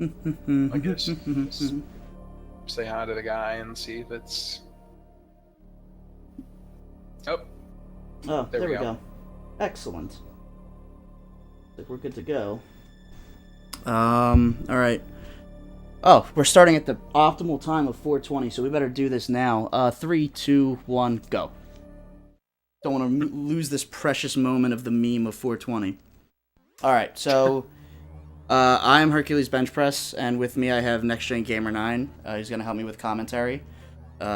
I guess just say hi to the guy and see if it's... Oh, Oh, there we go. Excellent. I think we're good to go. Alright. Oh, we're starting at the optimal time of 4:20, so we better do this now. 3, 2, 1, go. Don't want to lose this precious moment of the meme of 4:20. Alright, so... I'm HerculesBenchpress, and with me I have NextGen Gamer 9. He's going to help me with commentary,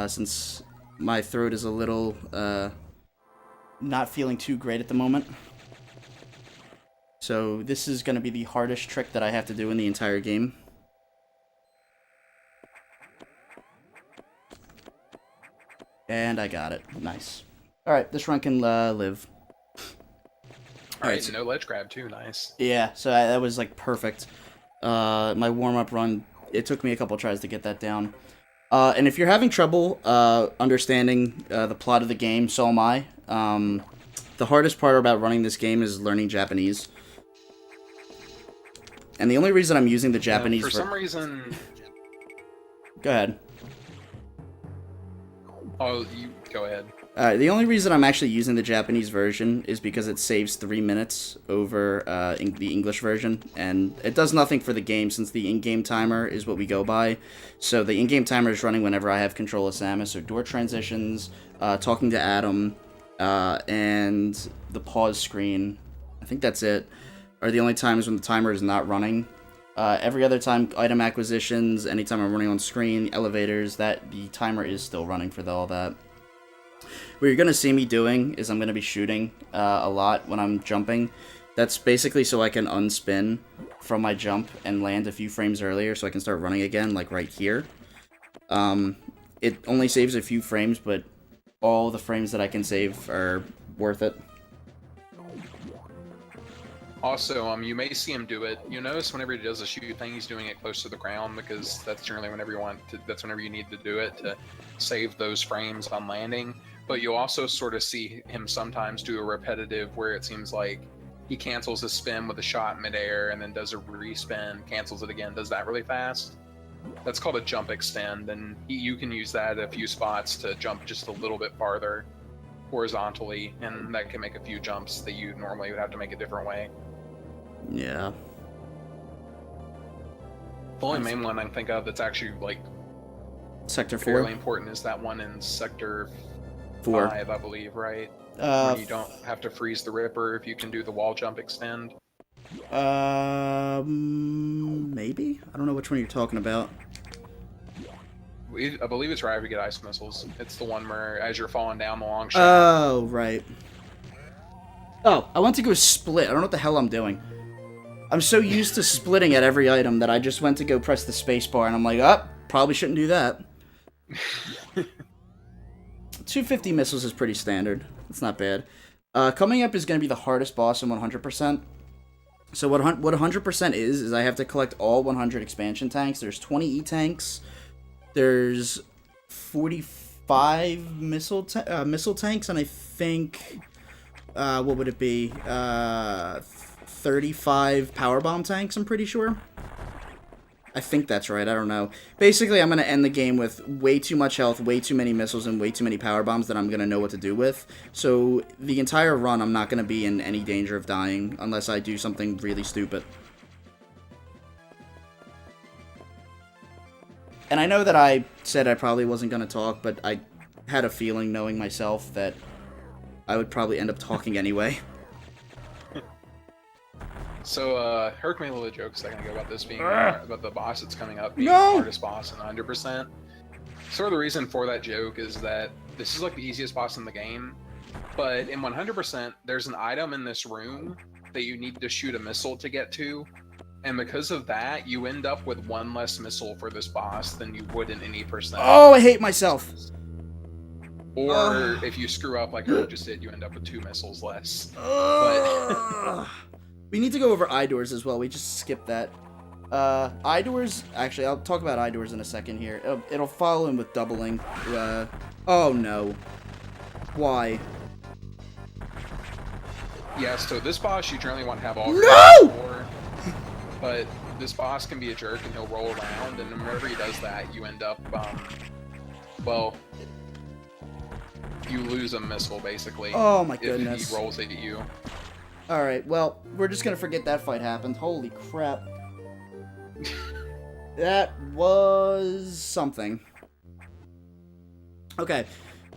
since my throat is a little, not feeling too great at the moment. So this is going to be the hardest trick that I have to do in the entire game. And I got it. Nice. Alright, this run can live. Alright, so no ledge grab too, nice. Yeah, so that was like perfect. My warm-up run, it took me a couple tries to get that down. And if you're having trouble understanding the plot of the game, so am I. The hardest part about running this game is learning Japanese. And the only reason I'm using the Japanese... for some reason... Go ahead. Oh, you go ahead. The only reason I'm actually using the Japanese version is because it saves 3 minutes over the English version, and it does nothing for the game since the in-game timer is what we go by. So the in-game timer is running whenever I have control of Samus, so door transitions, talking to Adam, and the pause screen, I think that's it, are the only times when the timer is not running. Every other time, item acquisitions, anytime I'm running on screen, elevators, the timer is still running for all that. What you're going to see me doing is I'm going to be shooting a lot when I'm jumping. That's basically so I can unspin from my jump and land a few frames earlier so I can start running again, like right here. It only saves a few frames, but all the frames that I can save are worth it. Also, you may see him do it. You notice whenever he does a shoot thing, he's doing it close to the ground because that's generally whenever you want to, that's whenever you need to do it to save those frames on landing. But you'll also sort of see him sometimes do a repetitive where it seems like he cancels his spin with a shot midair and then does a respin, cancels it again, does that really fast. That's called a jump extend, and you can use that at a few spots to jump just a little bit farther horizontally, and that can make a few jumps that you normally would have to make a different way. Yeah. The only main one I can think of that's actually like Sector 4? fairly important is that one in Sector 4. 5, I believe, right? Where you don't have to freeze the Ripper if you can do the wall jump extend. Maybe? I don't know which one you're talking about. I believe it's right after you get ice missiles. It's the one where as you're falling down the long shot. Oh, right. Oh, I want to go split. I don't know what the hell I'm doing. I'm so used to splitting at every item that I just went to go press the spacebar and I'm like, oh, probably shouldn't do that. 250 missiles is pretty standard. It's not bad. Coming up is going to be the hardest boss in 100%. So what 100% is I have to collect all 100 expansion tanks. There's 20 E-tanks. There's 45 missile tanks, and I think, what would it be? 35 power bomb tanks, I'm pretty sure. I think that's right, I don't know. Basically, I'm going to end the game with way too much health, way too many missiles, and way too many power bombs that I'm going to know what to do with. So, the entire run, I'm not going to be in any danger of dying, unless I do something really stupid. And I know that I said I probably wasn't going to talk, but I had a feeling, knowing myself, that I would probably end up talking anyway. So, Herc made a little joke a second ago about this being about the boss that's coming up being the hardest boss in 100%. Sort of the reason for that joke is that this is like the easiest boss in the game, but in 100%, there's an item in this room that you need to shoot a missile to get to, and because of that, you end up with one less missile for this boss than you would in any percent. Oh, I hate myself! Or if you screw up like Herc just did, you end up with 2 missiles less. But we need to go over eye doors as well. We just skipped that. Eye doors, actually, I'll talk about eye doors in a second here. It'll follow in with doubling. Oh no. Why? Yeah, so this boss you generally want to have all No! four, but this boss can be a jerk and he'll roll around, and whenever he does that, you end up, well, you lose a missile, basically. Oh my goodness. If he rolls at you. Alright, well, we're just gonna forget that fight happened. Holy crap. That was something. Okay,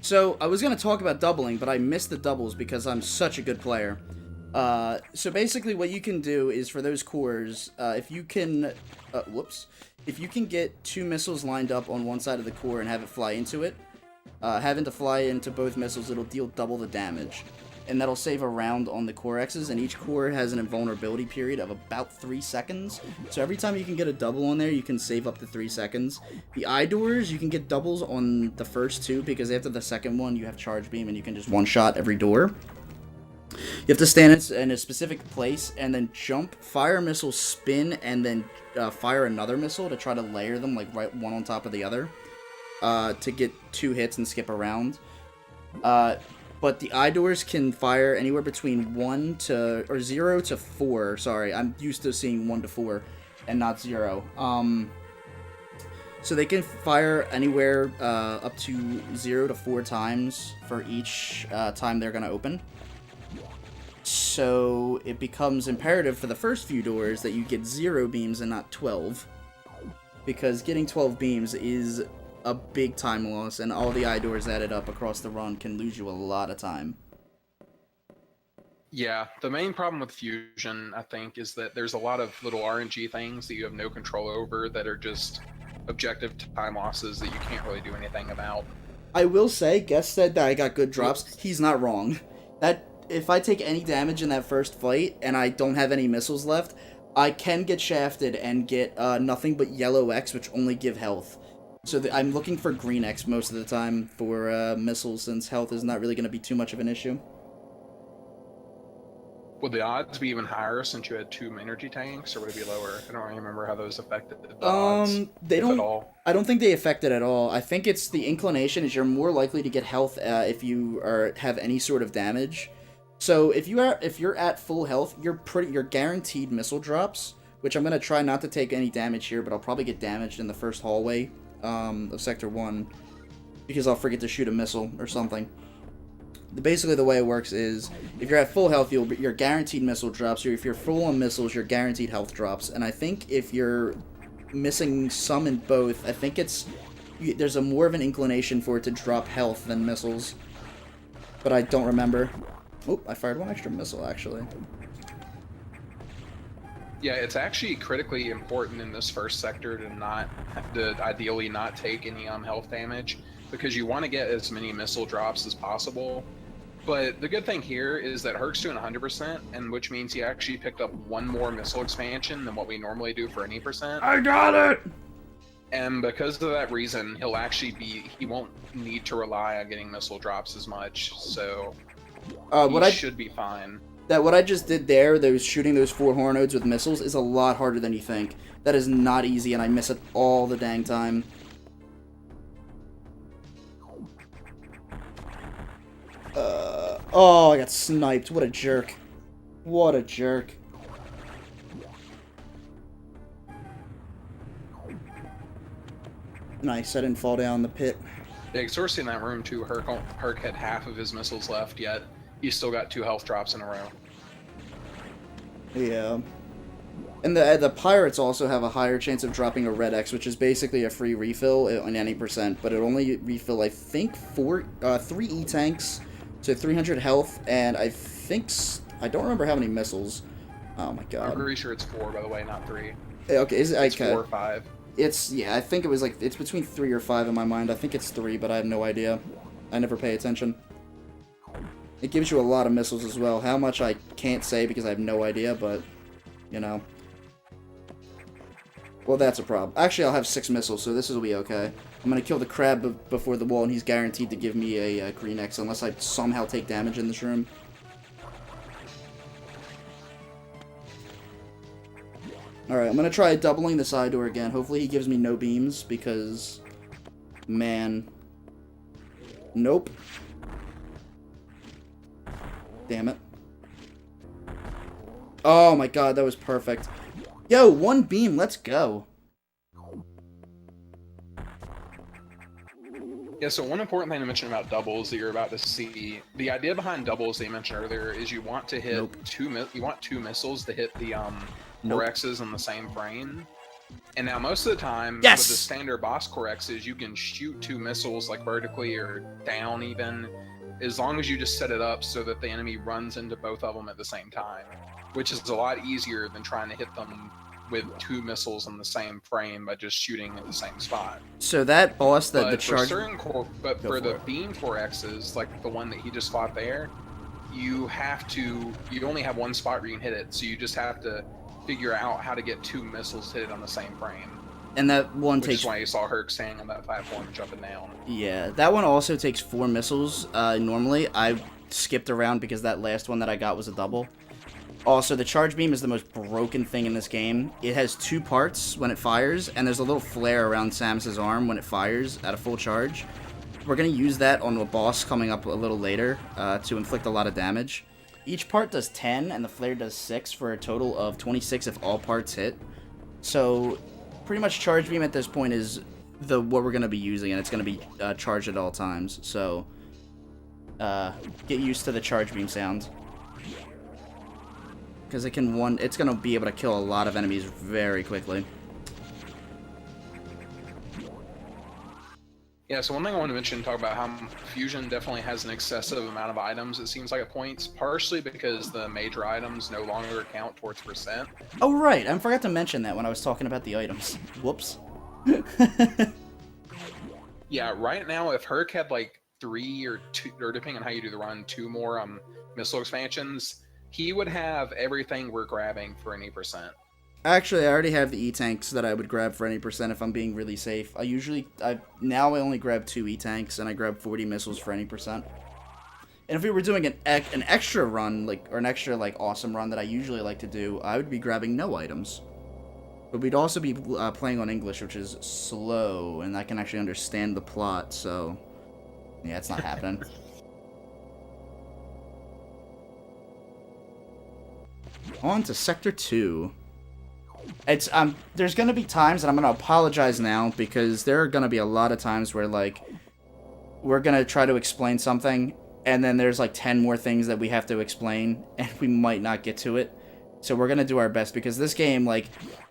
so I was gonna talk about doubling, but I missed the doubles because I'm such a good player. So basically what you can do is for those cores, if you can, if you can get 2 missiles lined up on one side of the core and have it fly into it, having to fly into both missiles, it'll deal double the damage. And that'll save a round on the core X's, and each core has an invulnerability period of about 3 seconds. So every time you can get a double on there, you can save up to 3 seconds. The eye doors, you can get doubles on the first 2, because after the second one, you have charge beam, and you can just one-shot every door. You have to stand in a specific place, and then jump, fire a missile, spin, and then fire another missile to try to layer them, like right one on top of the other, to get 2 hits and skip around. But the eye doors can fire anywhere between 0 to 4. Sorry, I'm used to seeing 1 to 4 and not 0. So they can fire anywhere up to 0 to 4 times for each time they're going to open. So it becomes imperative for the first few doors that you get 0 beams and not 12. Because getting 12 beams is a big time loss, and all the eye doors added up across the run can lose you a lot of time. Yeah, the main problem with Fusion, I think, is that there's a lot of little RNG things that you have no control over that are just objective time losses that you can't really do anything about. I will say, Guest said that I got good drops. He's not wrong. That if I take any damage in that first fight and I don't have any missiles left, I can get shafted and get nothing but yellow X, which only give health. So I'm looking for green X most of the time for missiles, since health is not really going to be too much of an issue. Would the odds be even higher since you had 2 energy tanks, or would it be lower? I don't really remember how those affected the odds, they don't. At all. I don't think they affect it at all. I think it's the inclination is you're more likely to get health if you have any sort of damage. So if you're at full health, you're guaranteed missile drops, which I'm gonna try not to take any damage here, but I'll probably get damaged in the first hallway of Sector 1, because I'll forget to shoot a missile or something. Basically, the way it works is, if you're at full health, you're guaranteed missile drops, or if you're full on missiles, you're guaranteed health drops. And I think if you're missing some in both, I think there's a more of an inclination for it to drop health than missiles. But I don't remember. Oh, I fired 1 extra missile, actually. Yeah, it's actually critically important in this first sector to ideally not take any health damage, because you want to get as many missile drops as possible. But the good thing here is that Herc's doing 100%, and which means he actually picked up 1 more missile expansion than what we normally do for any percent. I got it! And because of that reason, he won't need to rely on getting missile drops as much, so he should be fine. What I just did there, shooting those 4 Hornodes with missiles, is a lot harder than you think. That is not easy, and I miss it all the dang time. Oh, I got sniped. What a jerk. What a jerk. Nice, I didn't fall down the pit. Yeah, because we're seeing that room too. Herc had half of his missiles left, yet he's still got 2 health drops in a row. Yeah. And the pirates also have a higher chance of dropping a red X, which is basically a free refill on any percent, but it only refill, I think, 3 E-tanks, so 300 health, and I don't remember how many missiles. Oh my god. I'm pretty sure it's 4, by the way, not 3. Okay, it's 4 or 5. I think it was it's between 3 or 5 in my mind. I think it's 3, but I have no idea. I never pay attention. It gives you a lot of missiles as well. How much I can't say because I have no idea, but, you know. Well, that's a problem. Actually, I'll have 6 missiles, so this will be okay. I'm going to kill the crab before the wall, and he's guaranteed to give me a green X unless I somehow take damage in this room. Alright, I'm going to try doubling the side door again. Hopefully he gives me no beams, because... Man. Nope. Damn it. Oh my god, that was perfect. Yo, one beam, let's go. Yeah, so one important thing to mention about doubles that you're about to see, the idea behind doubles that you mentioned earlier is you want to hit two missiles to hit the 4Xs in the same frame. And now most of the time, with the standard boss core X's, you can shoot 2 missiles like vertically or down even, as long as you just set it up so that the enemy runs into both of them at the same time, which is a lot easier than trying to hit them with 2 missiles in the same frame by just shooting at the same spot. So that boss that but the charge... for the beam 4Xs, like the one that he just fought there, you only have one spot where you can hit it, so you just have to figure out how to get 2 missiles hit on the same frame. And that one Which is why you saw Herc standing on that platform jumping down. Yeah, that one also takes 4 missiles. Normally, I skipped around because that last one that I got was a double. Also, the charge beam is the most broken thing in this game. It has 2 parts when it fires, and there's a little flare around Samus's arm when it fires at a full charge. We're going to use that on a boss coming up a little later to inflict a lot of damage. Each part does 10, and the flare does 6, for a total of 26 if all parts hit. So, pretty much charge beam at this point is what we're going to be using, and it's going to be charged at all times. So, get used to the charge beam sound. Because it's going to be able to kill a lot of enemies very quickly. Yeah, so one thing I want to mention, talk about how Fusion definitely has an excessive amount of items, it seems like, at points, partially because the major items no longer count towards percent. Oh, right. I forgot to mention that when I was talking about the items. Whoops. Yeah, right now, if Herc had, like, 3 or 2, or depending on how you do the run, 2 more missile expansions, he would have everything we're grabbing for any percent. Actually, I already have the E-Tanks that I would grab for any percent if I'm being really safe. Now I only grab 2 E-Tanks, and I grab 40 missiles for any percent. And if we were doing an extra run, or an extra, awesome run that I usually like to do, I would be grabbing no items. But we'd also be playing on English, which is slow, and I can actually understand the plot, so... yeah, it's not happening. On to Sector 2. It's there's gonna be times, and I'm gonna apologize now, because there are gonna be a lot of times where, we're gonna try to explain something, and then there's, 10 more things that we have to explain, and we might not get to it. So we're gonna do our best, because this game,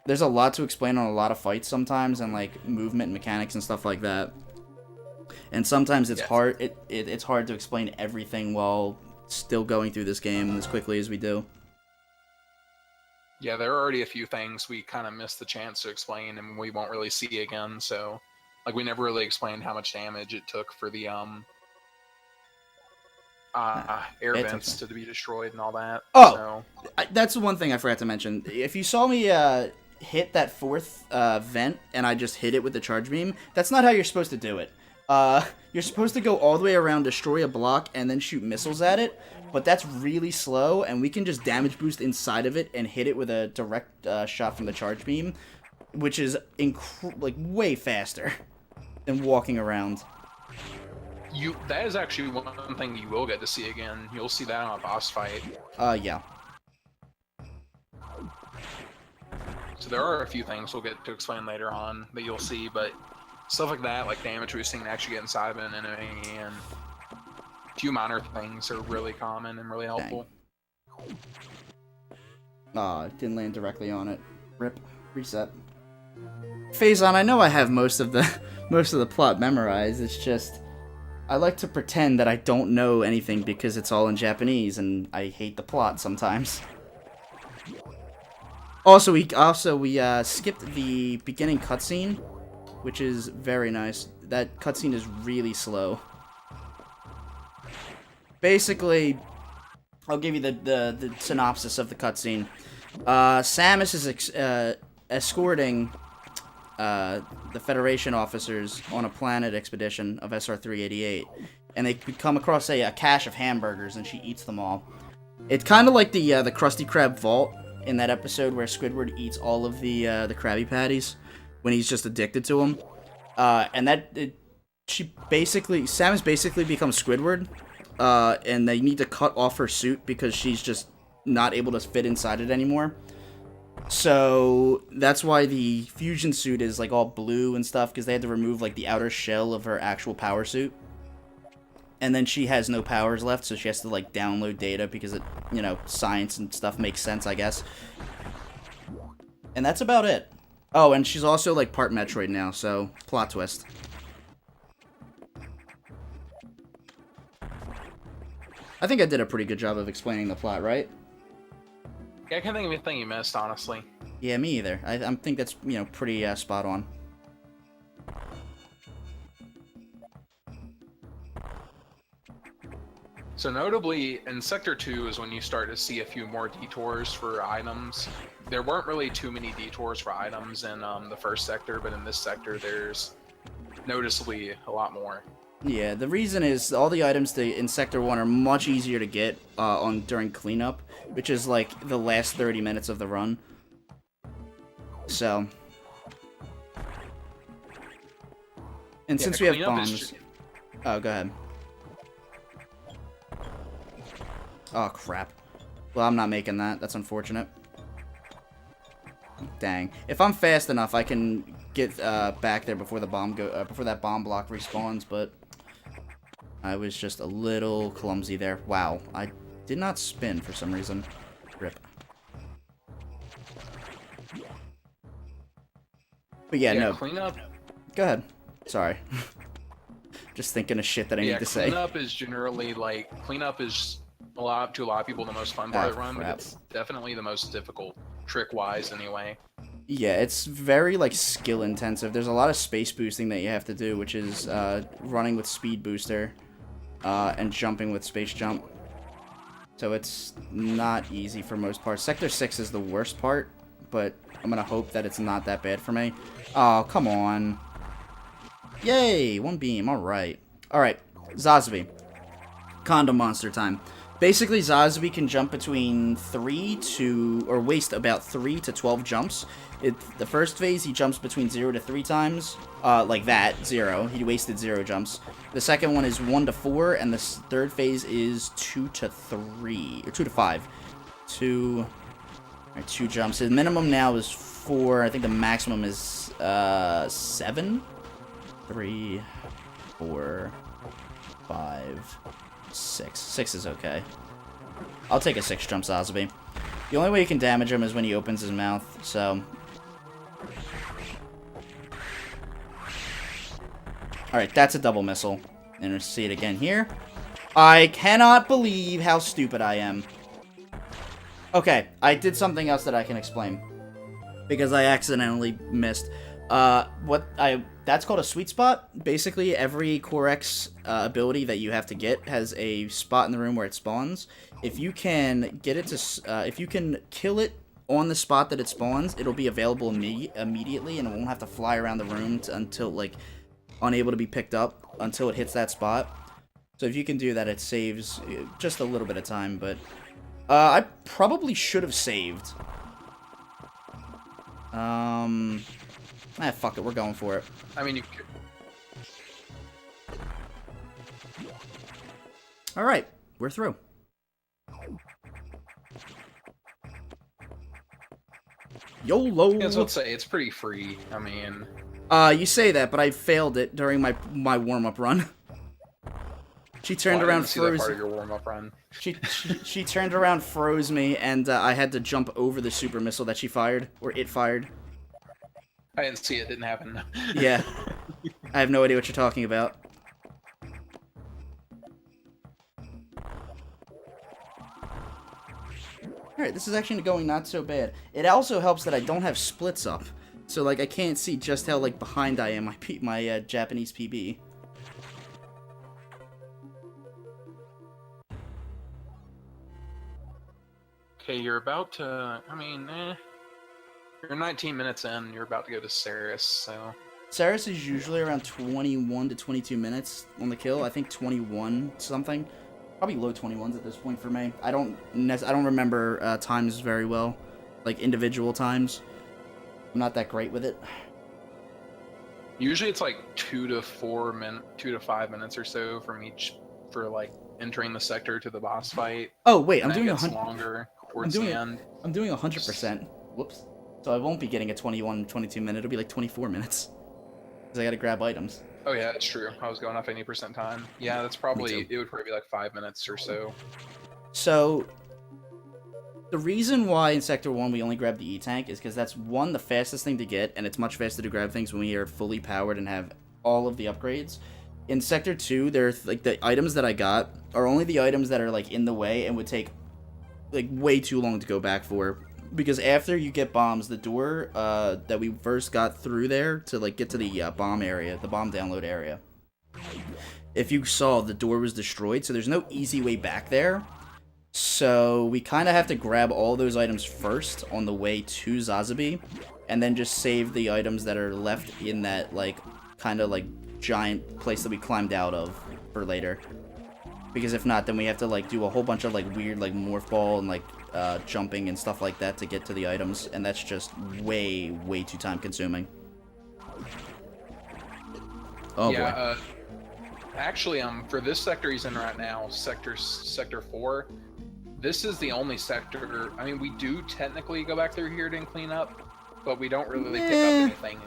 there's a lot to explain on a lot of fights sometimes, and, movement mechanics and stuff like that. And sometimes it's hard, it's hard to explain everything while still going through this game as quickly as we do. Yeah, there are already a few things we kind of missed the chance to explain, and we won't really see again, so... we never really explained how much damage it took for the, air vents to be destroyed and all that. Oh! So. That's the one thing I forgot to mention. If you saw me, hit that 4th, vent, and I just hit it with the charge beam, that's not how you're supposed to do it. You're supposed to go all the way around, destroy a block, and then shoot missiles at it, but that's really slow, and we can just damage boost inside of it and hit it with a direct shot from the charge beam, which is way faster than walking around. That is actually one thing you will get to see again. You'll see that on a boss fight. Yeah. So there are a few things we'll get to explain later on that you'll see, but stuff like that, like damage boosting, and actually get inside of an enemy, and a few minor things are really common and really helpful. It didn't land directly on it. Rip. Reset. Phazon, I know I have most of the plot memorized. It's just I like to pretend that I don't know anything because it's all in Japanese, and I hate the plot sometimes. Also, we skipped the beginning cutscene, which is very nice. That cutscene is really slow. Basically, I'll give you the synopsis of the cutscene. Samus is escorting the Federation officers on a planet expedition of SR-388, and they come across a cache of hamburgers, and she eats them all. It's kind of like the Krusty Krab vault in that episode where Squidward eats all of the Krabby Patties when he's just addicted to them. Samus basically becomes Squidward, and they need to cut off her suit because she's just not able to fit inside it anymore. So that's why the fusion suit is like all blue and stuff, because they had to remove like the outer shell of her actual power suit. And then she has no powers left, so she has to like download data because it, you know, science and stuff makes sense, I guess. And that's about it. Oh, and she's also like part Metroid now, so plot twist. I think I did a pretty good job of explaining the plot, right? Yeah, I can't think of anything you missed, honestly. Yeah, me either. I think that's, you know, pretty spot on. So notably, in Sector 2 is when you start to see a few more detours for items. There weren't really too many detours for items in the first sector, but in this sector there's noticeably a lot more. Yeah, the reason is all the items in Sector 1 are much easier to get during cleanup, which is like the last 30 minutes of the run. So... And yeah, since we have cleanup bombs... Oh, go ahead. Oh, crap. Well, I'm not making that. That's unfortunate. Dang. If I'm fast enough, I can get back there before the before that bomb block respawns, but I was just a little clumsy there. Wow. I did not spin for some reason. Rip. But yeah, no. Cleanup. Go ahead. Sorry. Just thinking of shit that I need to say. Cleanup is generally like to a lot of people the most fun part of the run, but it's definitely the most difficult, trick-wise anyway. Yeah, it's very like skill intensive. There's a lot of space boosting that you have to do, which is running with speed booster and jumping with space jump. So it's not easy for most parts. Sector 6 is the worst part, but I'm gonna hope that it's not that bad for me. Oh, come on. Yay, one beam, alright. Alright, Zazabi. Condom monster time. Basically, Zazabi can jump between waste about 3 to 12 jumps. The first phase, he jumps between 0 to 3 times, like that, 0. He wasted 0 jumps. The second one is 1 to 4, and the third phase is 2 to 3, or 2 to 5. 2 jumps. His minimum now is 4, I think the maximum is 7? 3, 4, 5, 6. 6 is okay. I'll take a 6 jump Zazabi. The only way you can damage him is when he opens his mouth, so... Alright, that's a double missile. And we'll see it again here. I cannot believe how stupid I am. Okay, I did something else that I can explain. Because I accidentally missed. That's called a sweet spot. Basically, every Core X ability that you have to get has a spot in the room where it spawns. If you can get it to, if you can kill it on the spot that it spawns, it'll be available immediately, and it won't have to fly around the room until like unable to be picked up until it hits that spot. So if you can do that, it saves just a little bit of time. But I probably should have saved. Fuck it, we're going for it. I mean, you could... Alright, we're through. YOLO! I would say it's pretty free. I mean... You say that, but I failed it during my warm-up run. She turned around, froze... part of your warm-up run. She turned around, froze me, and I had to jump over the super missile that she fired, or it fired. I didn't see it. Didn't happen. Yeah. I have no idea what you're talking about. Alright, this is actually going not so bad. It also helps that I don't have splits up. So, like, I can't see just how, like, behind I am my Japanese PB. Okay, you're about to... I mean, You're 19 minutes in, you're about to go to Ceres, so... Ceres is usually around 21 to 22 minutes on the kill. I think 21 something. Probably low 21s at this point for me. I don't remember times very well. Like, individual times. I'm not that great with it. Usually it's like 2 to 5 minutes or so from each... for, like, entering the sector to the boss fight. Oh, wait, I'm and doing it gets longer towards the end. I'm doing 100%. Whoops. So I won't be getting a 21, 22 minute. It'll be like 24 minutes. Because I gotta grab items. Oh yeah, that's true. I was going off 80% time. Yeah, that's probably, it would probably be like 5 minutes or so. So, the reason why in Sector 1 we only grab the E-Tank is because that's, one, the fastest thing to get, and it's much faster to grab things when we are fully powered and have all of the upgrades. In Sector 2, there's, like, the items that I got are only the items that are, like, in the way and would take, like, way too long to go back for. Because after you get bombs, the door that we first got through there to, like, get to the bomb area, the bomb download area, if you saw, the door was destroyed, so there's no easy way back there. So we kind of have to grab all those items first on the way to Zazabi, and then just save the items that are left in that, like, kind of, like, giant place that we climbed out of for later. Because if not, then we have to, like, do a whole bunch of, like, weird, like, morph ball and, like, jumping and stuff like that to get to the items, and that's just way, way too time consuming. Oh yeah, boy. Actually, for this sector he's in right now, sector 4, this is the only sector, I mean, we do technically go back through here to clean up, but we don't really pick up anything.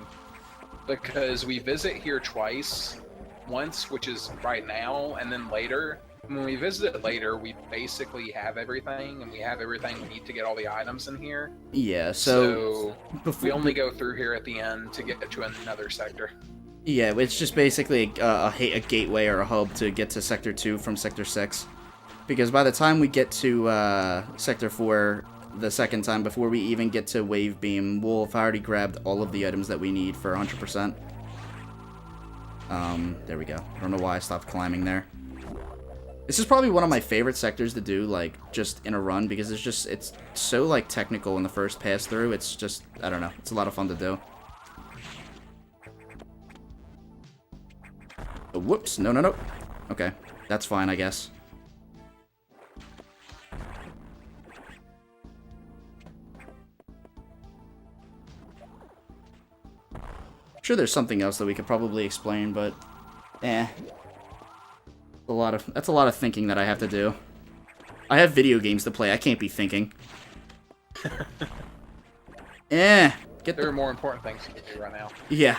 Because we visit here twice, once, which is right now, and then later. When we visit it later, we basically have everything, and we have everything we need to get all the items in here. Yeah, so we only go through here at the end to get to another sector. Yeah, it's just basically a gateway or a hub to get to Sector 2 from Sector 6. Because by the time we get to Sector 4 the second time, before we even get to Wave Beam, we'll have already grabbed all of the items that we need for 100%. There we go. I don't know why I stopped climbing there. This is probably one of my favorite sectors to do, like, just in a run, because it's so, like, technical in the first pass through. It's just, I don't know, it's a lot of fun to do. Oh, whoops, no. Okay, that's fine, I guess. I'm sure there's something else that we could probably explain, but, that's a lot of thinking that I have to do. I have video games to play. I can't be thinking. There are more important things to do right now. Yeah.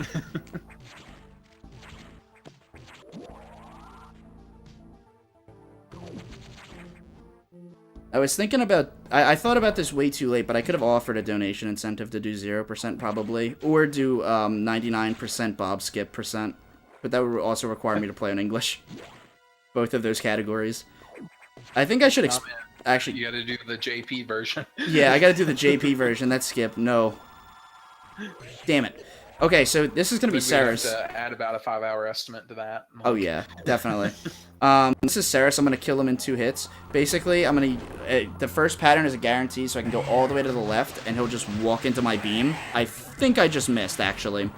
I was thinking about... I thought about this way too late, but I could have offered a donation incentive to do 0% probably. Or do 99% Bob skip %. But that would also require me to play in English. Both of those categories. I think I should actually... You gotta do the JP version. Yeah, I gotta do the JP version. That's skip. No. Damn it. Okay, so this is gonna be Sarah's. We have to add about a 5-hour estimate to that. Oh yeah, definitely. This is Sarah's. I'm gonna kill him in 2 hits. Basically, I'm gonna... the first pattern is a guarantee, so I can go all the way to the left, and he'll just walk into my beam. I think I just missed, actually.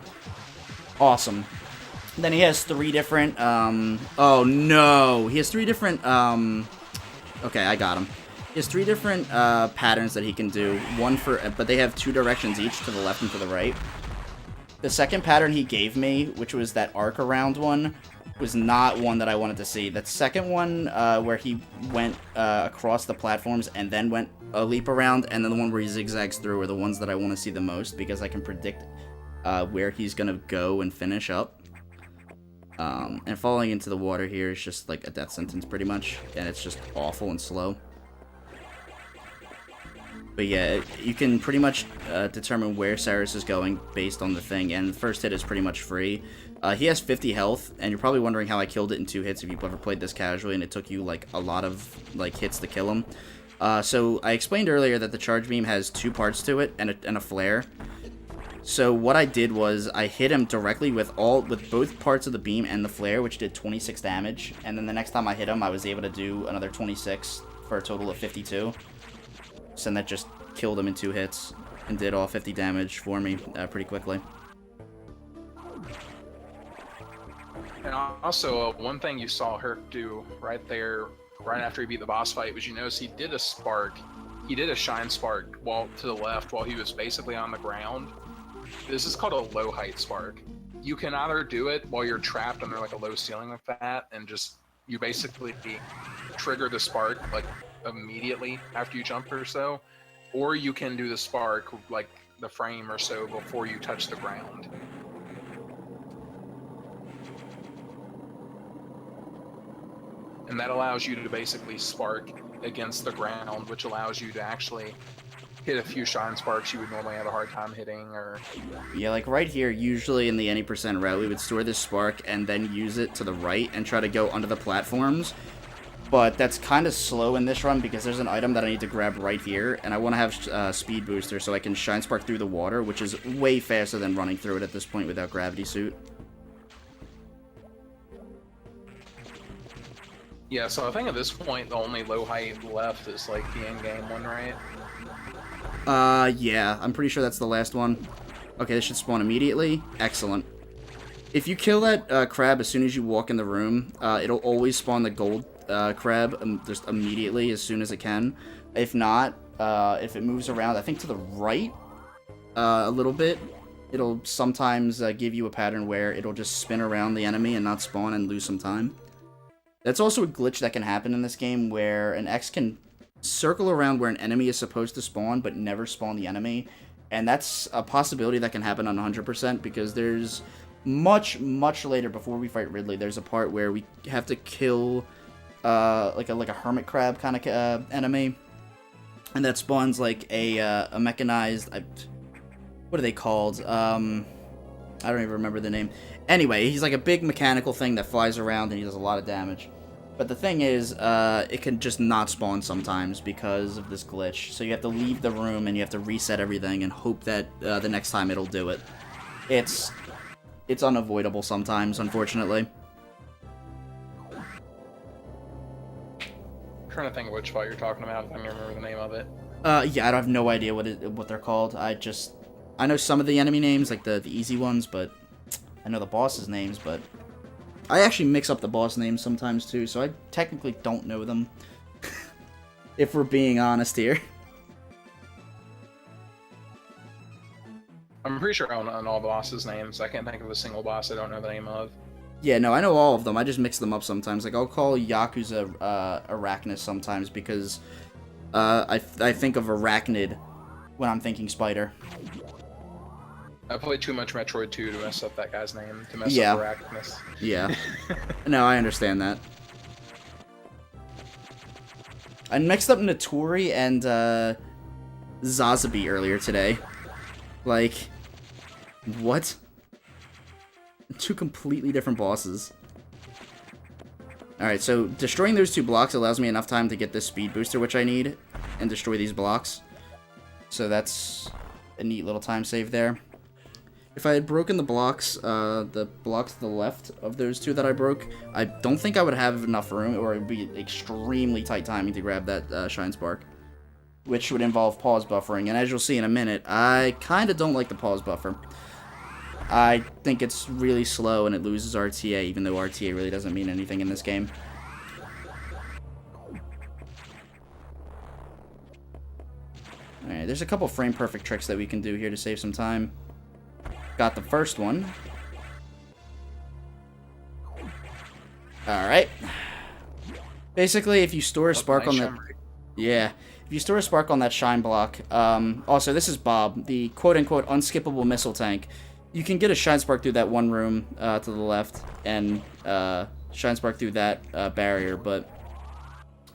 Awesome. Then he has 3 different, oh no! He has 3 different, okay, I got him. He has 3 different, patterns that he can do. One for, but they have 2 directions each, to the left and to the right. The second pattern he gave me, which was that arc around one, was not one that I wanted to see. That second one, where he went, across the platforms and then went a leap around, and then the one where he zigzags through are the ones that I want to see the most, because I can predict, where he's gonna go and finish up. And falling into the water here is just like a death sentence pretty much, and it's just awful and slow. But yeah, you can pretty much determine where Cyrus is going based on the thing, and the first hit is pretty much free. He has 50 health, and you're probably wondering how I killed it in 2 hits if you've ever played this casually, and it took you like a lot of like hits to kill him. So I explained earlier that the charge beam has 2 parts to it and a flare. So what I did was I hit him directly with both parts of the beam and the flare, which did 26 damage. And then the next time I hit him, I was able to do another 26 for a total of 52. So that just killed him in 2 hits and did all 50 damage for me pretty quickly. And also, one thing you saw Herc do right there, right after he beat the boss fight, was you notice he did a spark. He did a shine spark to the left while he was basically on the ground. This is called a low height spark. You can either do it while you're trapped under like a low ceiling like that, and just you basically trigger the spark like immediately after you jump or so, or you can do the spark like the frame or so before you touch the ground. And that allows you to basically spark against the ground, which allows you to actually hit a few shine sparks you would normally have a hard time hitting. Or yeah, like right here, usually in the any percent route, we would store this spark and then use it to the right and try to go under the platforms. But that's kind of slow in this run because there's an item that I need to grab right here, and I want to have speed booster so I can shine spark through the water, which is way faster than running through it at this point without gravity suit. yeah, so I think at this point the only low height left is like the in-game one, right? Yeah, I'm pretty sure that's the last one. Okay, this should spawn immediately. Excellent. If you kill that crab as soon as you walk in the room, it'll always spawn the gold crab just immediately as soon as it can. If not, if it moves around, I think to the right a little bit, it'll sometimes give you a pattern where it'll just spin around the enemy and not spawn and lose some time. That's also a glitch that can happen in this game where an X can circle around where an enemy is supposed to spawn but never spawn the enemy, and that's a possibility that can happen on 100% because there's much later before we fight Ridley, there's a part where we have to kill like a hermit crab kind of enemy, and that spawns like a mechanized, what are they called? I don't even remember the name. Anyway, he's like a big mechanical thing that flies around and he does a lot of damage. But the thing is, it can just not spawn sometimes because of this glitch. So you have to leave the room and you have to reset everything and hope that the next time it'll do it. It's unavoidable sometimes, unfortunately. I'm trying to think of which fight you're talking about. I don't remember the name of it. Yeah, I have no idea what they're called. I know some of the enemy names, like the easy ones, but I know the boss's names, but I actually mix up the boss names sometimes too, so I technically don't know them. If we're being honest here. I'm pretty sure I know all the bosses' names. I can't think of a single boss I don't know the name of. Yeah, no, I know all of them. I just mix them up sometimes. Like, I'll call Yakuza Arachnus sometimes because I think of arachnid when I'm thinking spider. I played too much Metroid 2 to mess up that guy's name, to mess Yeah. up Arachnus. Yeah. No, I understand that. I mixed up Notori and Zazabi earlier today. Like, what? Two completely different bosses. Alright, so destroying those two blocks allows me enough time to get this speed booster, which I need, and destroy these blocks. So that's a neat little time save there. If I had broken the blocks to the left of those two that I broke, I don't think I would have enough room, or it would be extremely tight timing to grab that Shine Spark, which would involve pause buffering. And as you'll see in a minute, I kind of don't like the pause buffer. I think it's really slow and it loses RTA, even though RTA really doesn't mean anything in this game. Alright, there's a couple frame perfect tricks that we can do here to save some time. Got the first one. Alright. Basically, if you store a spark on that... Yeah. If you store a spark on that shine block... also, this is Bob, the quote-unquote unskippable missile tank. You can get a shine spark through that one room to the left, and shine spark through that barrier, but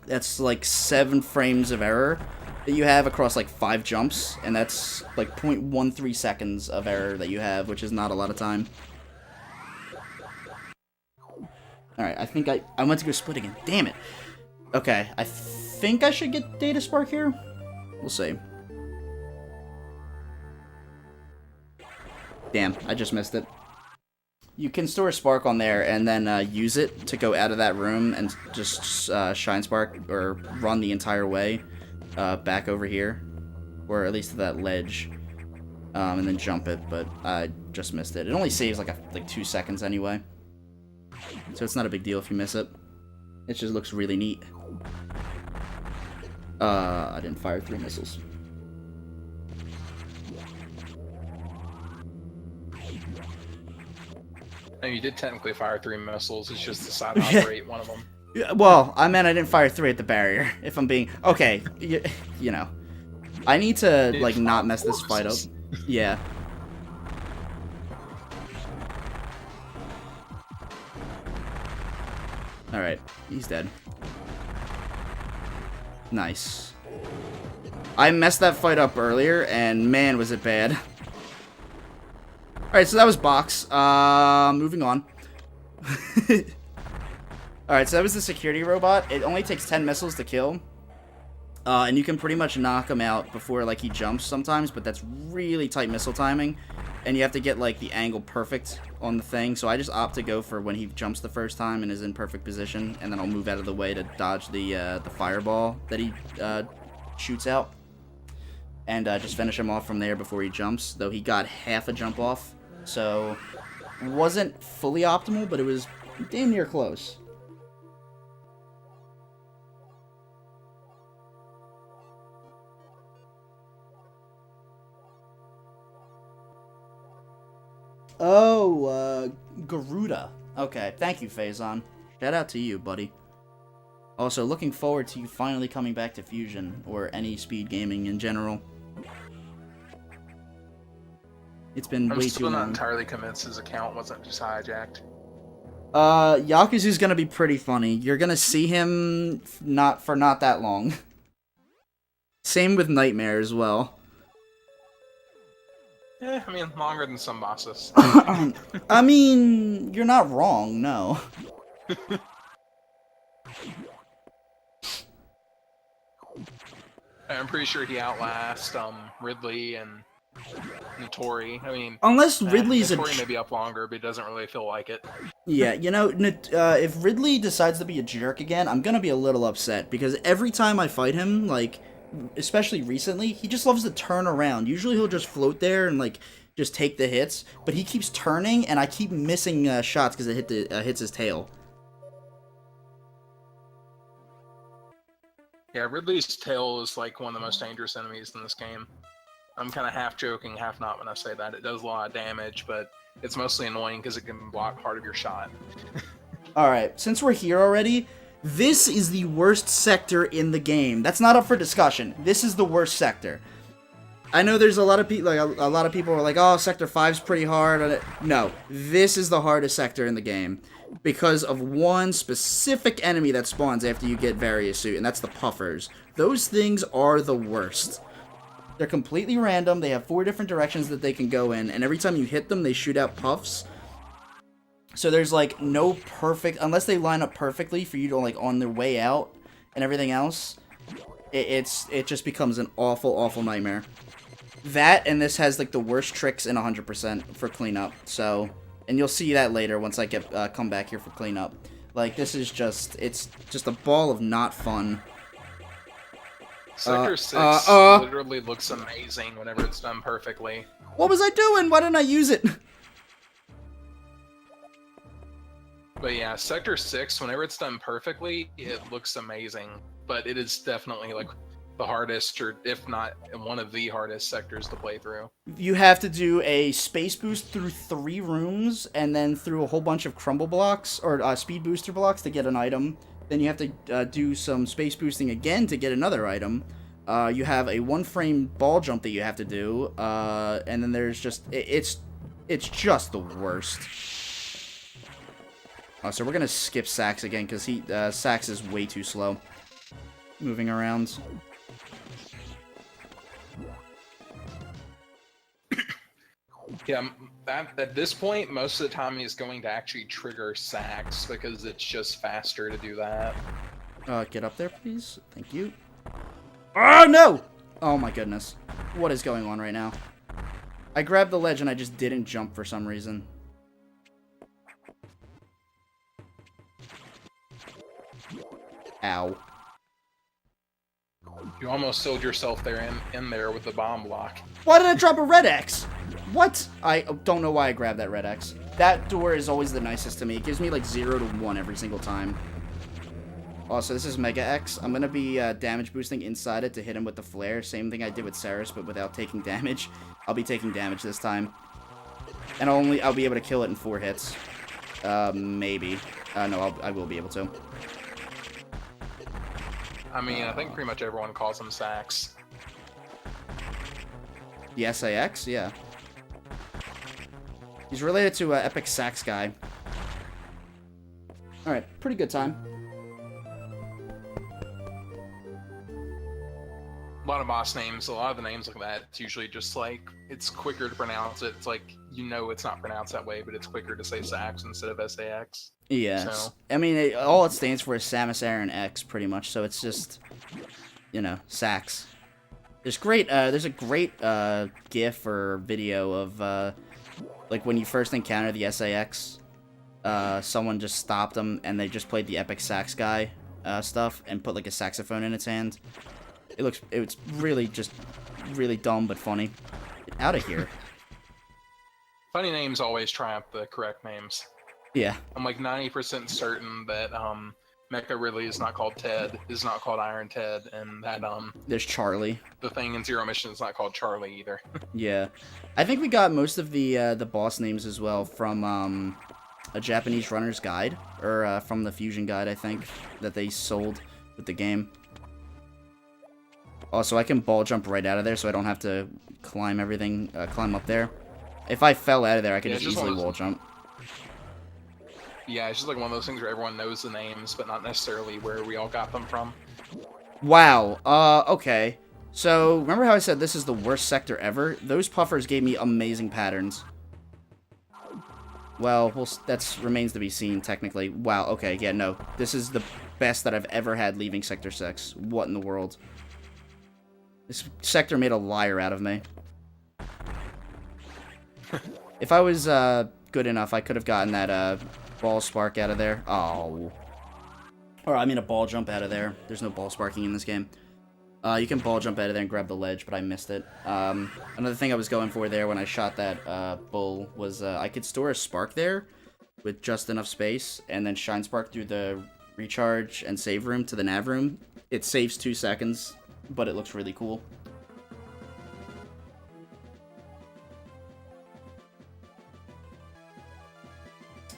that's like 7 frames of error that you have across like 5 jumps, and that's like 0.13 seconds of error that you have, which is not a lot of time. Alright, I think I went to go split again. Damn it. Okay, I think I should get Data Spark here. We'll see. Damn, I just missed it. You can store a spark on there and then use it to go out of that room and just shine spark or run the entire way back over here, or at least to that ledge, and then jump it. But I just missed it. It only saves like 2 seconds anyway, so it's not a big deal if you miss it. It just looks really neat. I didn't fire 3 missiles. No, you did technically fire 3 missiles. It's just decided to operate one of them. Yeah, well, I meant I didn't fire 3 at the barrier. If I'm being okay, you know, I need to like not mess this fight up. Yeah. Alright, he's dead. Nice. I messed that fight up earlier, and man, was it bad. Alright, so that was box. Moving on. Alright, so that was the security robot. It only takes 10 missiles to kill. And you can pretty much knock him out before, like, he jumps sometimes, but that's really tight missile timing. And you have to get, like, the angle perfect on the thing. So I just opt to go for when he jumps the first time and is in perfect position. And then I'll move out of the way to dodge the fireball that he shoots out. And just finish him off from there before he jumps. Though he got half a jump off. So, wasn't fully optimal, but it was damn near close. Oh, Garuda. Okay, thank you, Faison. Shout out to you, buddy. Also, looking forward to you finally coming back to Fusion, or any speed gaming in general. It's been way too long. I'm still not entirely convinced his account wasn't just hijacked. Yakuzu's gonna be pretty funny. You're gonna see him for not that long. Same with Nightmare as well. Yeah, I mean, longer than some bosses. I mean, you're not wrong, no. I'm pretty sure he outlasts Ridley and Notori. I mean, unless Ridley's Notori may be up longer, but he doesn't really feel like it. Yeah, you know, if Ridley decides to be a jerk again, I'm gonna be a little upset, because every time I fight him, like, especially recently, he just loves to turn around. Usually he'll just float there and, like, just take the hits, but he keeps turning, and I keep missing shots because it hits his tail. Yeah, Ridley's tail is, like, one of the most dangerous enemies in this game. I'm kind of half joking, half not when I say that. It does a lot of damage, but it's mostly annoying because it can block part of your shot. Alright, since we're here already, this is the worst sector in the game. That's not up for discussion. This is the worst sector. I know there's a lot of people, like, a lot of people are like, oh, Sector 5's pretty hard. No, this is the hardest sector in the game because of one specific enemy that spawns after you get Various Suit, and that's the Puffers. Those things are the worst. They're completely random. They have 4 different directions that they can go in, and every time you hit them, they shoot out puffs. So there's, like, no perfect... Unless they line up perfectly for you to, like, on their way out and everything else, it just becomes an awful, awful nightmare. That, and this has, like, the worst tricks in 100% for cleanup, so... And you'll see that later once I come back here for cleanup. Like, this is just... It's just a ball of not fun. Sector 6 literally looks amazing whenever it's done perfectly. What was I doing? Why didn't I use it? But yeah, Sector 6, whenever it's done perfectly, it looks amazing. But it is definitely, like, the hardest, or if not one of the hardest sectors to play through. You have to do a space boost through 3 rooms, and then through a whole bunch of crumble blocks, or speed booster blocks to get an item. Then you have to do some space boosting again to get another item. You have a 1-frame ball jump that you have to do, and then there's just... It's just the worst. Oh, so we're gonna skip Sax again, because Sax is way too slow. Moving around. Yeah, at this point, most of the time he's going to actually trigger Sax, because it's just faster to do that. Get up there, please. Thank you. Oh, no! Oh, my goodness. What is going on right now? I grabbed the ledge and I just didn't jump for some reason. Ow. You almost sold yourself there in there with the bomb block. Why did I drop a red X? What? I don't know why I grabbed that red X. That door is always the nicest to me. It gives me like 0 to 1 every single time. Also, this is Mega X. I'm going to be damage boosting inside it to hit him with the flare. Same thing I did with Ceres, but without taking damage. I'll be taking damage this time. And I'll be able to kill it in 4 hits. Maybe. No, I will be able to. I mean, I think pretty much everyone calls him Sax. The SAX? Yeah. He's related to Epic Sax guy. Alright, pretty good time. A lot of boss names, a lot of the names like that, it's usually just like, it's quicker to pronounce it. It's like, you know it's not pronounced that way, but it's quicker to say Sax instead of SAX. Yeah. So. I mean, all it stands for is Samus Aran X, pretty much, so it's just, you know, Sax. There's a great GIF or video of, like, when you first encounter the SAX, someone just stopped them, and they just played the Epic Sax guy stuff, and put, like, a saxophone in its hand. It's really just really dumb but funny. Get out of here. Funny names always triumph the correct names. Yeah. I'm like 90% certain that Mecha Ridley is not called Ted, is not called Iron Ted, and that there's Charlie. The thing in Zero Mission is not called Charlie either. Yeah. I think we got most of the boss names as well from a Japanese runner's guide, or from the Fusion guide, I think, that they sold with the game. Also, I can ball jump right out of there, so I don't have to climb everything, climb up there. If I fell out of there, I could just easily wall jump. Yeah, it's just like one of those things where everyone knows the names, but not necessarily where we all got them from. Wow, okay. So, remember how I said this is the worst sector ever? Those puffers gave me amazing patterns. Well, that remains to be seen, technically. Wow, okay, yeah, no. This is the best that I've ever had leaving Sector 6. What in the world? This sector made a liar out of me. If I was good enough, I could have gotten that ball spark out of there. Oh. Or, I mean, a ball jump out of there. There's no ball sparking in this game. You can ball jump out of there and grab the ledge, but I missed it. Another thing I was going for there when I shot that bull was I could store a spark there with just enough space, and then shine spark through the recharge and save room to the nav room. It saves 2 seconds, but it looks really cool.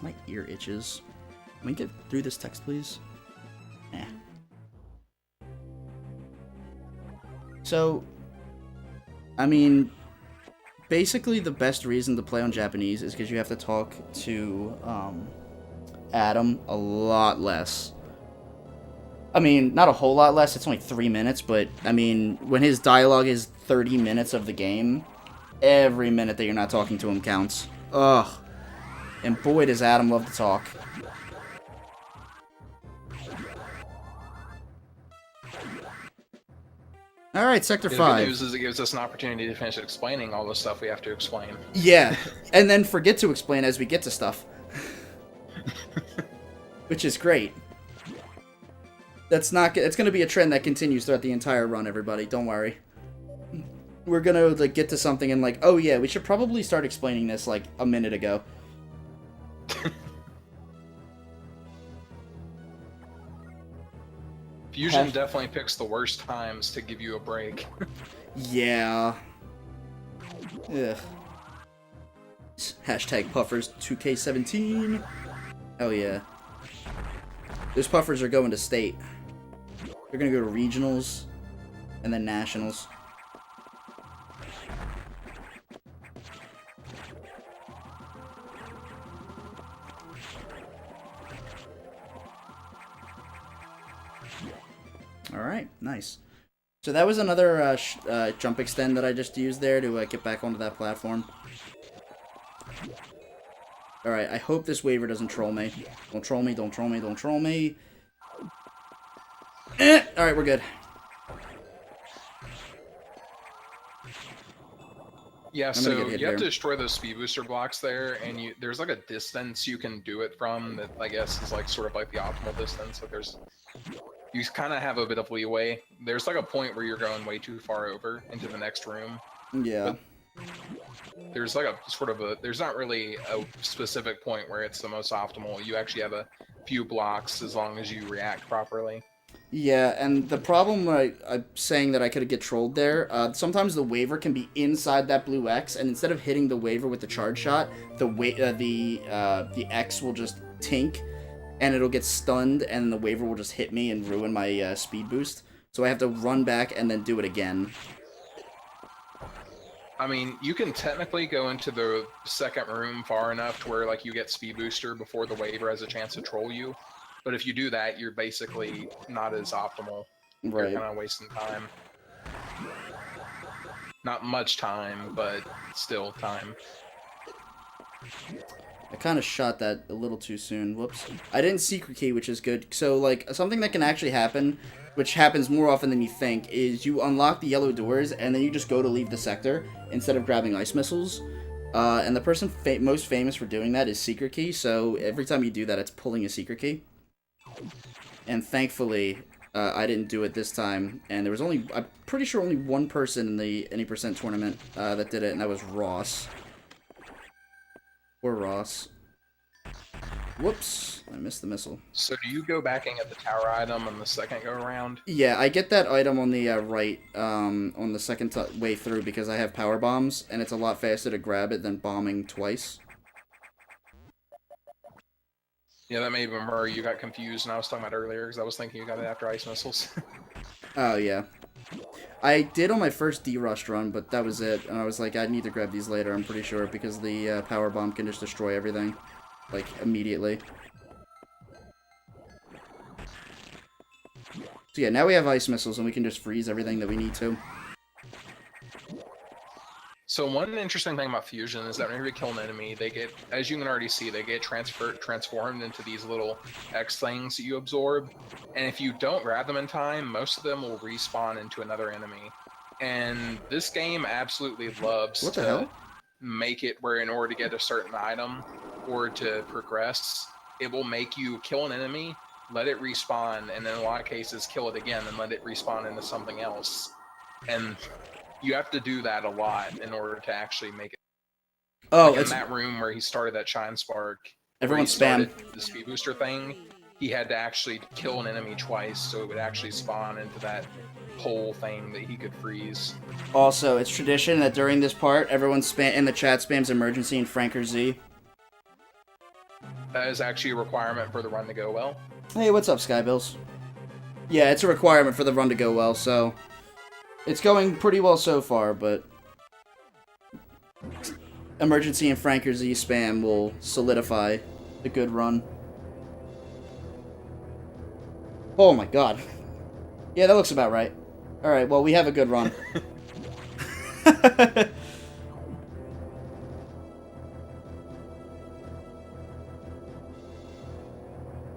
My ear itches. Can we get through this text, please? Eh. So, I mean, basically the best reason to play on Japanese is because you have to talk to Adam a lot less. I mean, not a whole lot less, it's only 3 minutes, but, I mean, when his dialogue is 30 minutes of the game, every minute that you're not talking to him counts. Ugh. And boy, does Adam love to talk. Alright, Sector 5. The good news is it gives us an opportunity to finish explaining all the stuff we have to explain. Yeah, and then forget to explain as we get to stuff. Which is great. It's gonna be a trend that continues throughout the entire run, everybody. Don't worry. We're gonna like get to something and like, oh yeah, we should probably start explaining this like a minute ago. Fusion definitely picks the worst times to give you a break. Yeah. Ugh. Hashtag puffers 2K17. Oh yeah. Those puffers are going to state. They're gonna go to regionals and then nationals. Alright, nice. So that was another jump extend that I just used there to get back onto that platform. Alright, I hope this waiver doesn't troll me. Don't troll me, don't troll me, don't troll me. Alright, we're good. Yeah, so you have to destroy those speed booster blocks there, and there's like a distance you can do it from that I guess is like sort of like the optimal distance. Like you kind of have a bit of leeway. There's like a point where you're going way too far over into the next room. Yeah. But there's like there's not really a specific point where it's the most optimal. You actually have a few blocks as long as you react properly. Yeah, and the problem I'm saying that I could get trolled there, sometimes the waiver can be inside that blue X, and instead of hitting the waiver with the charge shot, the X will just tink, and it'll get stunned, and the waiver will just hit me and ruin my speed boost. So I have to run back and then do it again. I mean, you can technically go into the second room far enough to where like you get speed booster before the Waver has a chance to troll you. But if you do that, you're basically not as optimal. You're Right. kind of wasting time. Not much time, but still time. I kind of shot that a little too soon. Whoops. I didn't secret key, which is good. So, like, something that can actually happen, which happens more often than you think, is you unlock the yellow doors, and then you just go to leave the sector instead of grabbing ice missiles. And the person most famous for doing that is secret key, so every time you do that, it's pulling a secret key. And thankfully, I didn't do it this time, and there was only, I'm pretty sure only one person in the any percent tournament that did it, and that was Ross. Poor Ross. Whoops, I missed the missile. So do you go back and get the tower item on the second go around? Yeah, I get that item on the right, on the second way through because I have power bombs, and it's a lot faster to grab it than bombing twice. Yeah, that may have been where you got confused, and I was talking about earlier, because I was thinking you got it after ice missiles. Oh, yeah. I did on my first D-Rush run, but that was it, and I was like, I need to grab these later, I'm pretty sure, because the power bomb can just destroy everything, like, immediately. So yeah, now we have ice missiles, and we can just freeze everything that we need to. So one interesting thing about fusion is that whenever you kill an enemy, they get, as you can already see, they get transformed into these little X things that you absorb. And if you don't grab them in time, most of them will respawn into another enemy. And this game absolutely loves to make it where in order to get a certain item or to progress, it will make you kill an enemy, let it respawn, and in a lot of cases kill it again and let it respawn into something else. And you have to do that a lot in order to actually make it. Oh, like in that room where he started that Shine Spark, everyone spam the speed booster thing. He had to actually kill an enemy twice, so it would actually spawn into that hole thing that he could freeze. Also, it's tradition that during this part, everyone in the chat spams emergency and Franker Z. That is actually a requirement for the run to go well. Hey, what's up, Skybills? Yeah, it's a requirement for the run to go well, so it's going pretty well so far, but emergency and Franker Z spam will solidify the good run. Oh my god. Yeah, that looks about right. Alright, well, we have a good run.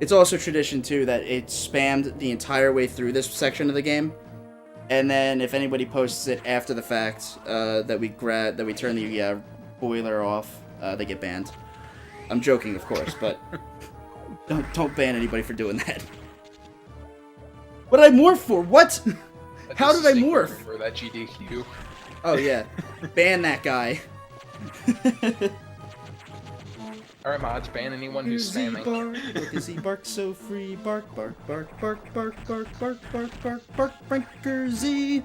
It's also tradition, too, that it's spammed the entire way through this section of the game. And then if anybody posts it after the fact, that we turn the boiler off, they get banned. I'm joking, of course, but don't ban anybody for doing that. What did I morph for? What? How did I morph? For that GDQ. Oh yeah, ban that guy. Alright, mods, ban anyone who's spamming. Look as he barks so free. Bark, bark, bark, bark, bark, bark, bark, bark, bark, bark, Franker Z.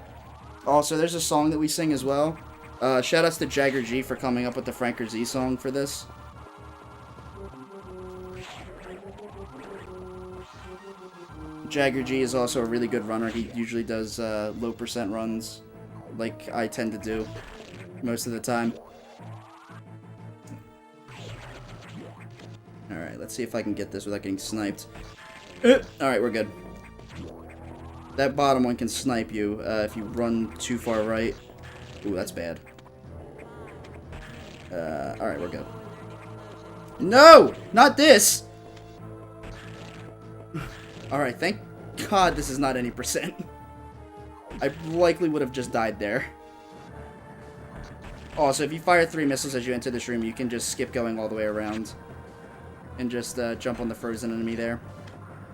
Also, there's a song that we sing as well. Shoutouts to Jagger G for coming up with the Franker Z song for this. Jagger G is also a really good runner. He usually does low percent runs, like I tend to do most of the time. Alright, let's see if I can get this without getting sniped. Alright, we're good. That bottom one can snipe you if you run too far right. Ooh, that's bad. Alright, we're good. No! Not this! Alright, thank God this is not any percent. I likely would have just died there. Also, if you fire 3 missiles as you enter this room, you can just skip going all the way around. And just jump on the frozen enemy there.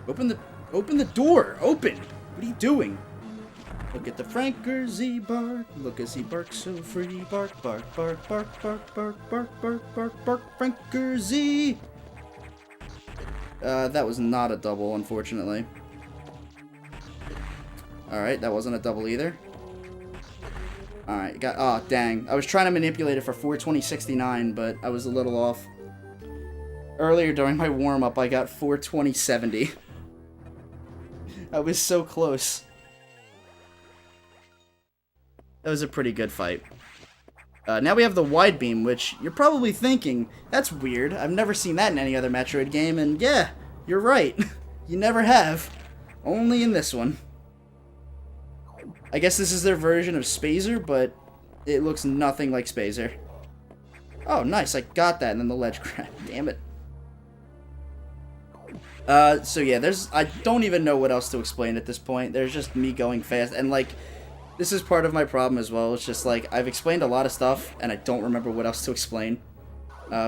Open the door! Open! What are you doing? Look at the Franker Z bark. Look as he barks so free. Bark, bark, bark, bark, bark, bark, bark, bark, bark, bark, Franker Z! That was not a double, unfortunately. Alright, that wasn't a double either. Alright, oh, dang. I was trying to manipulate it for 420.69, but I was a little off. Earlier during my warm-up, I got 420.70. I was so close. That was a pretty good fight. Now we have the wide beam, which you're probably thinking, that's weird. I've never seen that in any other Metroid game, and yeah, you're right. You never have. Only in this one. I guess this is their version of Spazer, but it looks nothing like Spazer. Oh, nice, I got that, and then the ledge grab. Damn it. So yeah, I don't even know what else to explain at this point. There's just me going fast, and like, this is part of my problem as well. It's just like, I've explained a lot of stuff, and I don't remember what else to explain.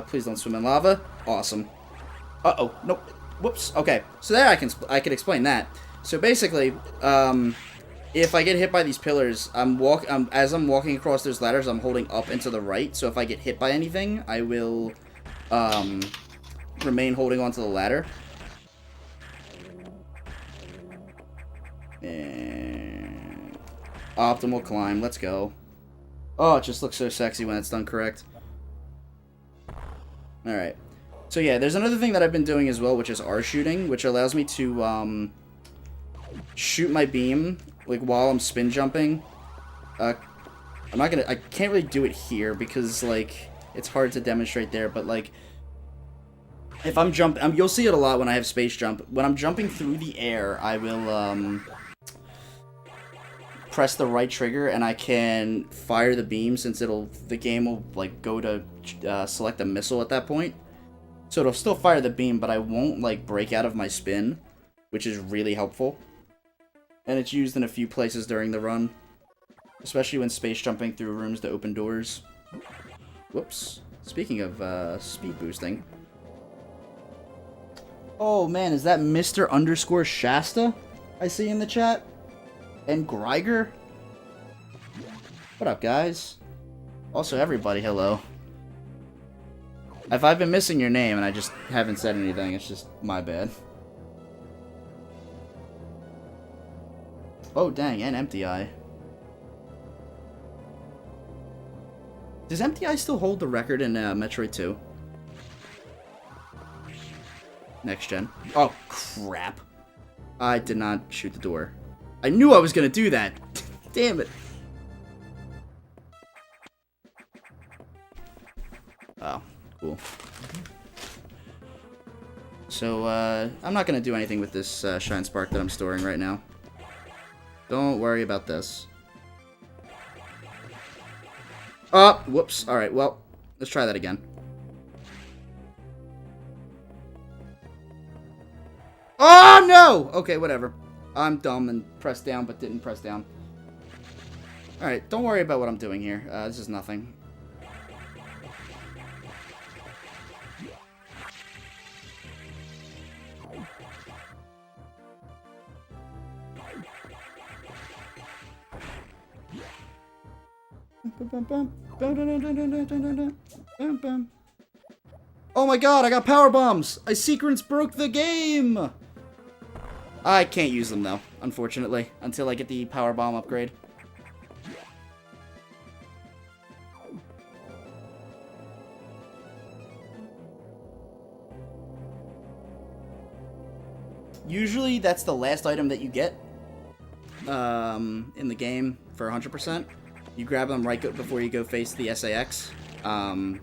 Please don't swim in lava. Awesome. Uh-oh, nope. Whoops. Okay, so there I can explain that. So basically, if I get hit by these pillars, as I'm walking across those ladders, I'm holding up and to the right. So if I get hit by anything, I will remain holding onto the ladder. And optimal climb. Let's go. Oh, it just looks so sexy when it's done correct. Alright. So yeah, there's another thing that I've been doing as well, which is R shooting, which allows me to shoot my beam like while I'm spin jumping. I can't really do it here because like it's hard to demonstrate there, but like if I'm jumping, you'll see it a lot when I have space jump. When I'm jumping through the air, I will press the right trigger and I can fire the beam, since the game will like go to select a missile at that point. So it'll still fire the beam, but I won't like break out of my spin, which is really helpful. And it's used in a few places during the run, especially when space jumping through rooms to open doors. Whoops. Speaking of speed boosting. Oh man, is that Mr. Shasta I see in the chat? And Greiger? What up, guys? Also, everybody, hello. If I've been missing your name and I just haven't said anything, it's just my bad. Oh, dang, and Empty Eye. Does Empty Eye still hold the record in Metroid 2? Next gen. Oh, crap. I did not shoot the door. I knew I was gonna do that. Damn it. Oh, cool. So, I'm not gonna do anything with this Shine Spark that I'm storing right now. Don't worry about this. Oh, whoops. Alright, well, let's try that again. Oh, no! Okay, whatever. I'm dumb and pressed down, but didn't press down. Alright, don't worry about what I'm doing here. This is nothing. Oh my god, I got power bombs! I sequence broke the game! I can't use them though, unfortunately, until I get the power bomb upgrade. Usually that's the last item that you get in the game for 100%. You grab them right before you go face the SAX. But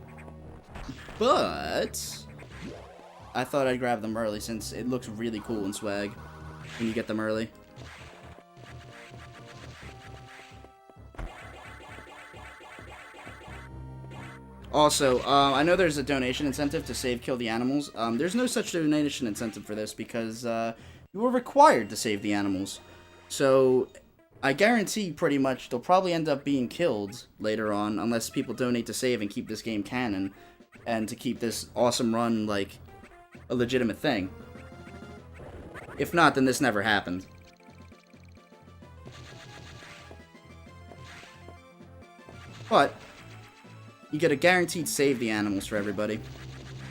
I thought I'd grab them early since it looks really cool in Swag when you get them early. Also, I know there's a donation incentive to save kill the animals. There's no such donation incentive for this because you were required to save the animals. So I guarantee pretty much they'll probably end up being killed later on unless people donate to save and keep this game canon and to keep this awesome run like a legitimate thing. If not, then this never happened. But you get a guaranteed save the animals for everybody.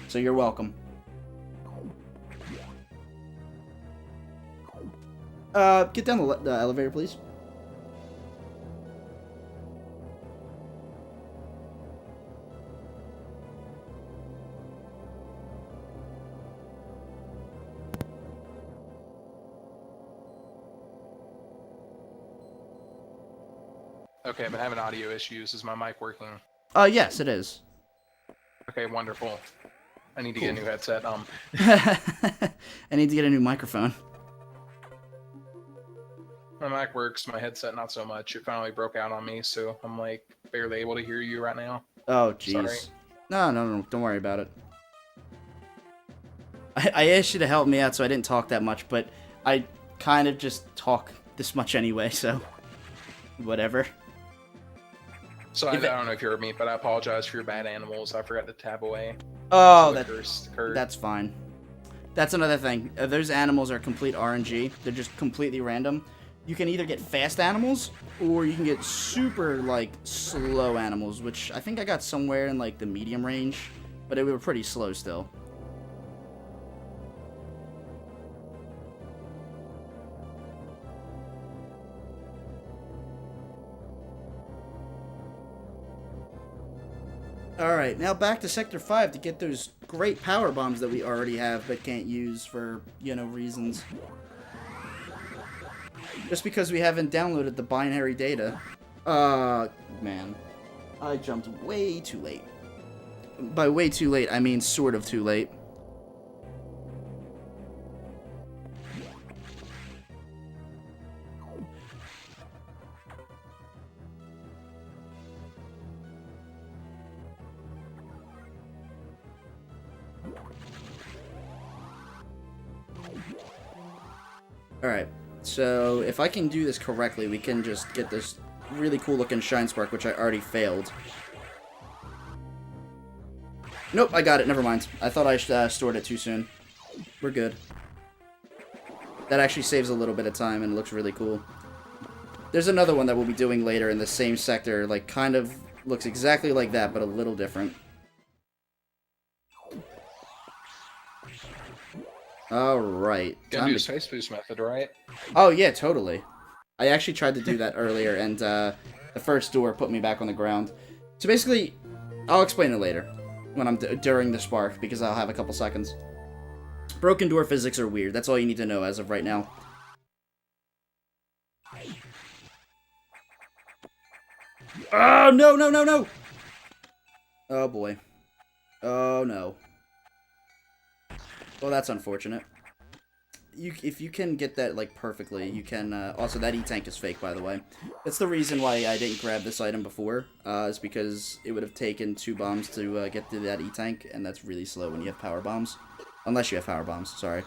So you're welcome. Get down the elevator, please. Okay, I've been having audio issues. Is my mic working? Yes, it is. Okay, wonderful. I need to get a new headset. I need to get a new microphone. My Mac works, my headset not so much. It finally broke out on me, so I'm like barely able to hear you right now. Oh, Sorry. jeez. No, don't worry about it. I asked you to help me out, so I didn't talk that much, but I kind of just talk this much anyway, so whatever. So I don't know if you heard me, but I apologize for your bad animals. I forgot to tab away. Oh, So that's fine. That's another thing. Those animals are complete RNG. They're just completely random. You can either get fast animals, or you can get super, like, slow animals, which I think I got somewhere in, like, the medium range, but they were pretty slow still. Alright, now back to Sector 5 to get those great power bombs that we already have but can't use for, you know, reasons. Just because we haven't downloaded the binary data. Man. I jumped way too late. By way too late, I mean sort of too late. Alright, so if I can do this correctly, we can just get this really cool looking Shine Spark, which I already failed. Nope, I got it, never mind. I thought I stored it too soon. We're good. That actually saves a little bit of time and looks really cool. There's another one that we'll be doing later in the same sector, like kind of looks exactly like that, but a little different. Alright. Gonna do a Space Boost method, right? Oh, yeah, totally. I actually tried to do that earlier, and the first door put me back on the ground. So basically, I'll explain it later, when I'm during the spark, because I'll have a couple seconds. Broken door physics are weird. That's all you need to know as of right now. Oh, no, no, no, no! Oh, boy. Oh, no. Well, that's unfortunate. If you can get that, like, perfectly, you can, also, that E-Tank is fake, by the way. That's the reason why I didn't grab this item before, is because it would have taken 2 bombs to, get to that E-Tank, and that's really slow when you have power bombs. Unless you have power bombs, sorry.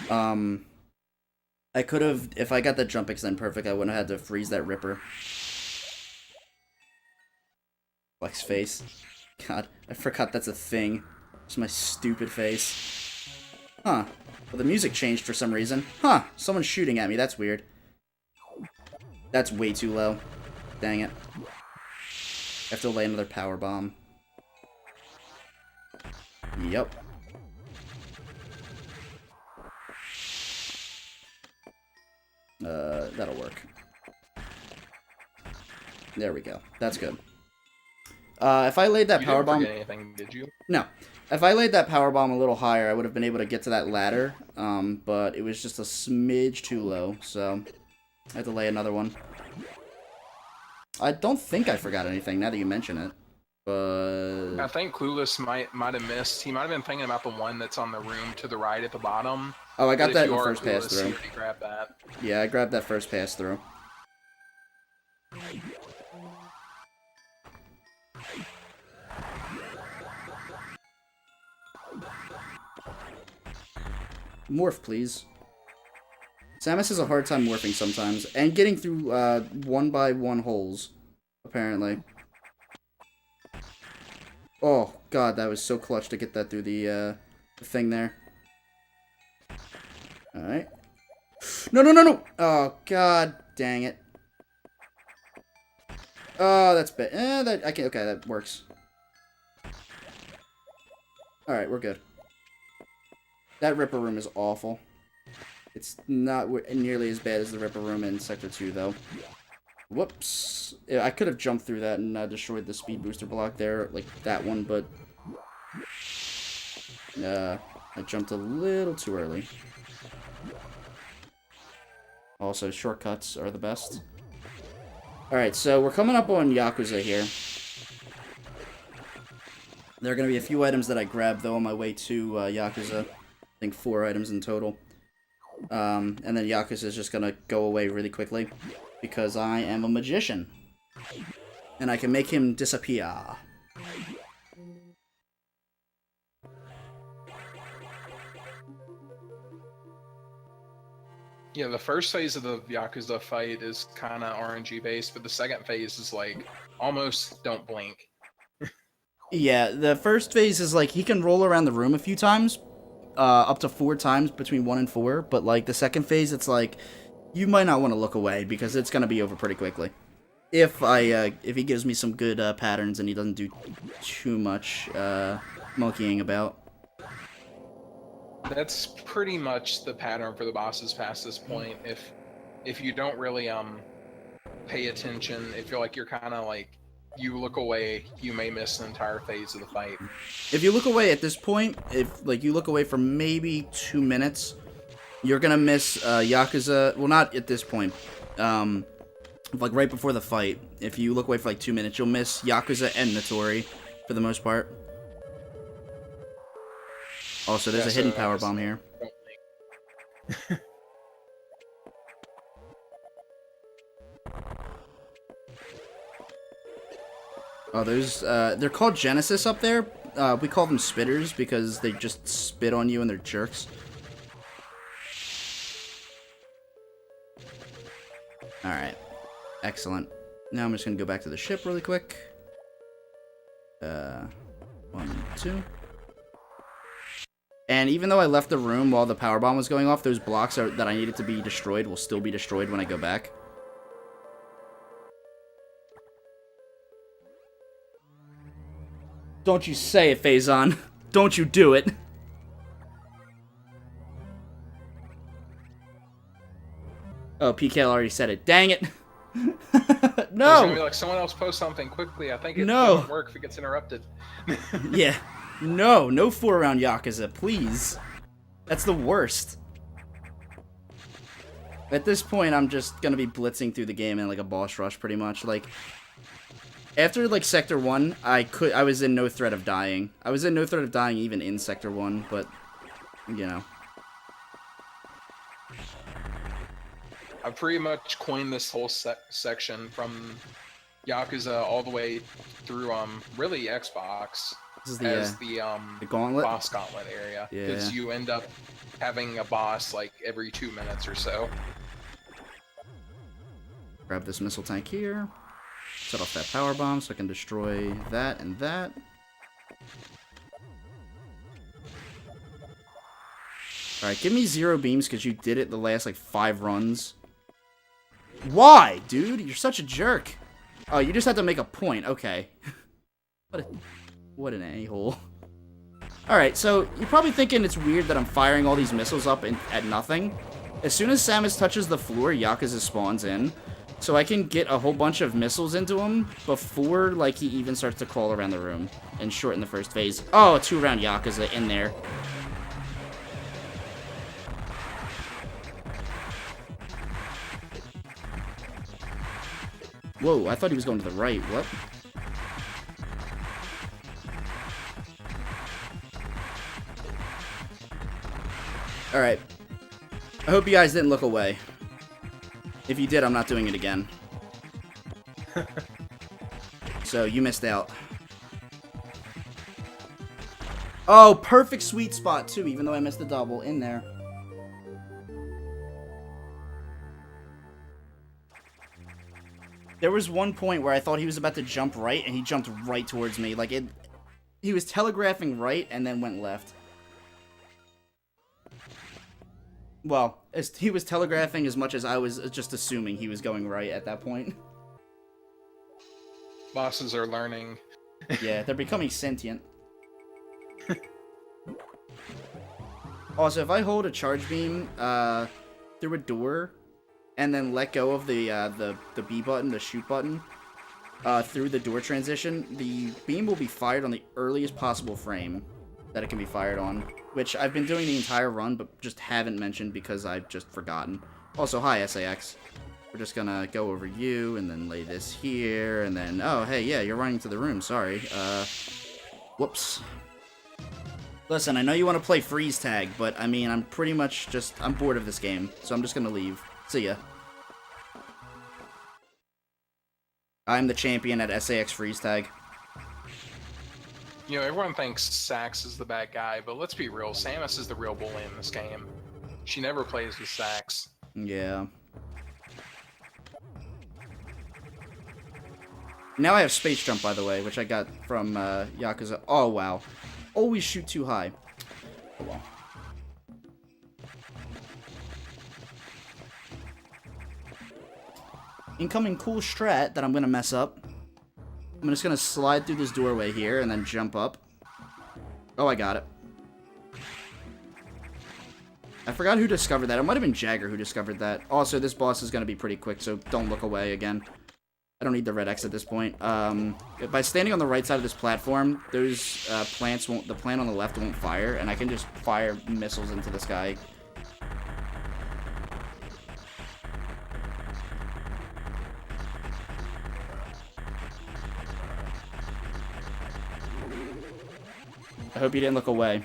I could have, if I got that jump extend perfect, I wouldn't have had to freeze that Ripper. Flex face. God, I forgot that's a thing. It's my stupid face. Huh. Well, the music changed for some reason. Huh. Someone's shooting at me. That's weird. That's way too low. Dang it. I have to lay another power bomb. Yep. That'll work. There we go. That's good. If I laid that power bomb... You didn't forget anything, did you? No. If I laid that power bomb a little higher, I would have been able to get to that ladder, but it was just a smidge too low, so I had to lay another one. I don't think I forgot anything, now that you mention it, but... I think Clueless might have missed. He might have been thinking about the one that's on the room to the right at the bottom. Oh, I got that in the first pass through. You already grabbed that. Yeah, I grabbed that first pass through. Morph, please. Samus has a hard time morphing sometimes, and getting through 1-by-1 holes, apparently. Oh, God, that was so clutch to get that through the thing there. Alright. No, no, no, no! Oh, God dang it. Oh, that's bad. Okay, that works. Alright, we're good. That Ripper Room is awful. It's not nearly as bad as the Ripper Room in Sector 2, though. Whoops. Yeah, I could have jumped through that and destroyed the speed booster block there, like that one, but... I jumped a little too early. Also, shortcuts are the best. Alright, so we're coming up on Yakuza here. There are going to be a few items that I grabbed, though, on my way to Yakuza. I think 4 items in total. And then Yakuza is just going to go away really quickly. Because I am a magician. And I can make him disappear. Yeah, the first phase of the Yakuza fight is kind of RNG based, but the second phase is like almost don't blink. Yeah, the first phase is like he can roll around the room a few times, up to 4 times between 1 and 4. But like the second phase, it's like you might not want to look away because it's gonna be over pretty quickly. If he gives me some good patterns and he doesn't do too much monkeying about. That's pretty much the pattern for the bosses past this point. If you don't really pay attention, if you're like you're kind of like you look away, you may miss an entire phase of the fight. If you look away at this point, if like you look away for maybe 2 minutes, you're gonna miss Yakuza. Well, not at this point. Like right before the fight, if you look away for like 2 minutes, you'll miss Yakuza and Notori for the most part. Also, there's a hidden power bomb here. Oh, there's they're called Genesis up there. We call them spitters because they just spit on you and they're jerks. Alright. Excellent. Now I'm just gonna go back to the ship really quick. 1, 2. And even though I left the room while the power bomb was going off, those blocks that I needed to be destroyed will still be destroyed when I go back. Don't you say it, Phazon. Don't you do it. Oh, PKL already said it. Dang it. No! It's gonna be like someone else post something quickly. I think it doesn't work if it gets interrupted. Yeah. No 4-round Yakuza, please. That's the worst. At this point, I'm just gonna be blitzing through the game in like a boss rush, pretty much. Like, after like Sector 1, I was in no threat of dying. I was in no threat of dying even in Sector 1, but you know. I pretty much coined this whole section from Yakuza all the way through really Xbox as the gauntlet? boss gauntlet area, because you end up having a boss like every 2 minutes or so. Grab this missile tank here. Set off that power bomb so I can destroy that and that. Alright, give me 0 beams because you did it the last like 5 runs. Why, dude? You're such a jerk. Oh, you just had to make a point. Okay. What an a-hole. Alright, so you're probably thinking it's weird that I'm firing all these missiles up at nothing. As soon as Samus touches the floor, Yakuza spawns in. So I can get a whole bunch of missiles into him before like he even starts to crawl around the room and shorten the first phase. Oh, 2-round Yakuza in there. Whoa, I thought he was going to the right. What? Alright. I hope you guys didn't look away. If you did, I'm not doing it again. So, you missed out. Oh, perfect sweet spot, too, even though I missed the double in there. There was one point where I thought he was about to jump right, and he jumped right towards me. Like, he was telegraphing right, and then went left. Well, he was telegraphing as much as I was just assuming he was going right at that point. Bosses are learning. Yeah, they're becoming sentient. Also, if I hold a charge beam through a door and then let go of the B button, the shoot button, through the door transition, the beam will be fired on the earliest possible frame that it can be fired on, which I've been doing the entire run, but just haven't mentioned because I've just forgotten. Also, hi, SAX. We're just gonna go over you, and then lay this here, and then... Oh, hey, yeah, you're running to the room, sorry. Whoops. Listen, I know you want to play freeze tag, but I mean, I'm pretty much I'm bored of this game, so I'm just gonna leave. See ya. I'm the champion at SAX freeze tag. You know, everyone thinks Sax is the bad guy, but let's be real, Samus is the real bully in this game. She never plays with Sax. Yeah. Now I have space jump, by the way, which I got from Yakuza. Oh, wow. Always shoot too high. Oh, well. Incoming cool strat that I'm going to mess up. I'm just going to slide through this doorway here and then jump up. Oh, I got it. I forgot who discovered that. It might have been Jagger who discovered that. Also, this boss is going to be pretty quick, so don't look away again. I don't need the red X at this point. By standing on the right side of this platform, those plants won't. The plant on the left won't fire, and I can just fire missiles into this guy. I hope you didn't look away.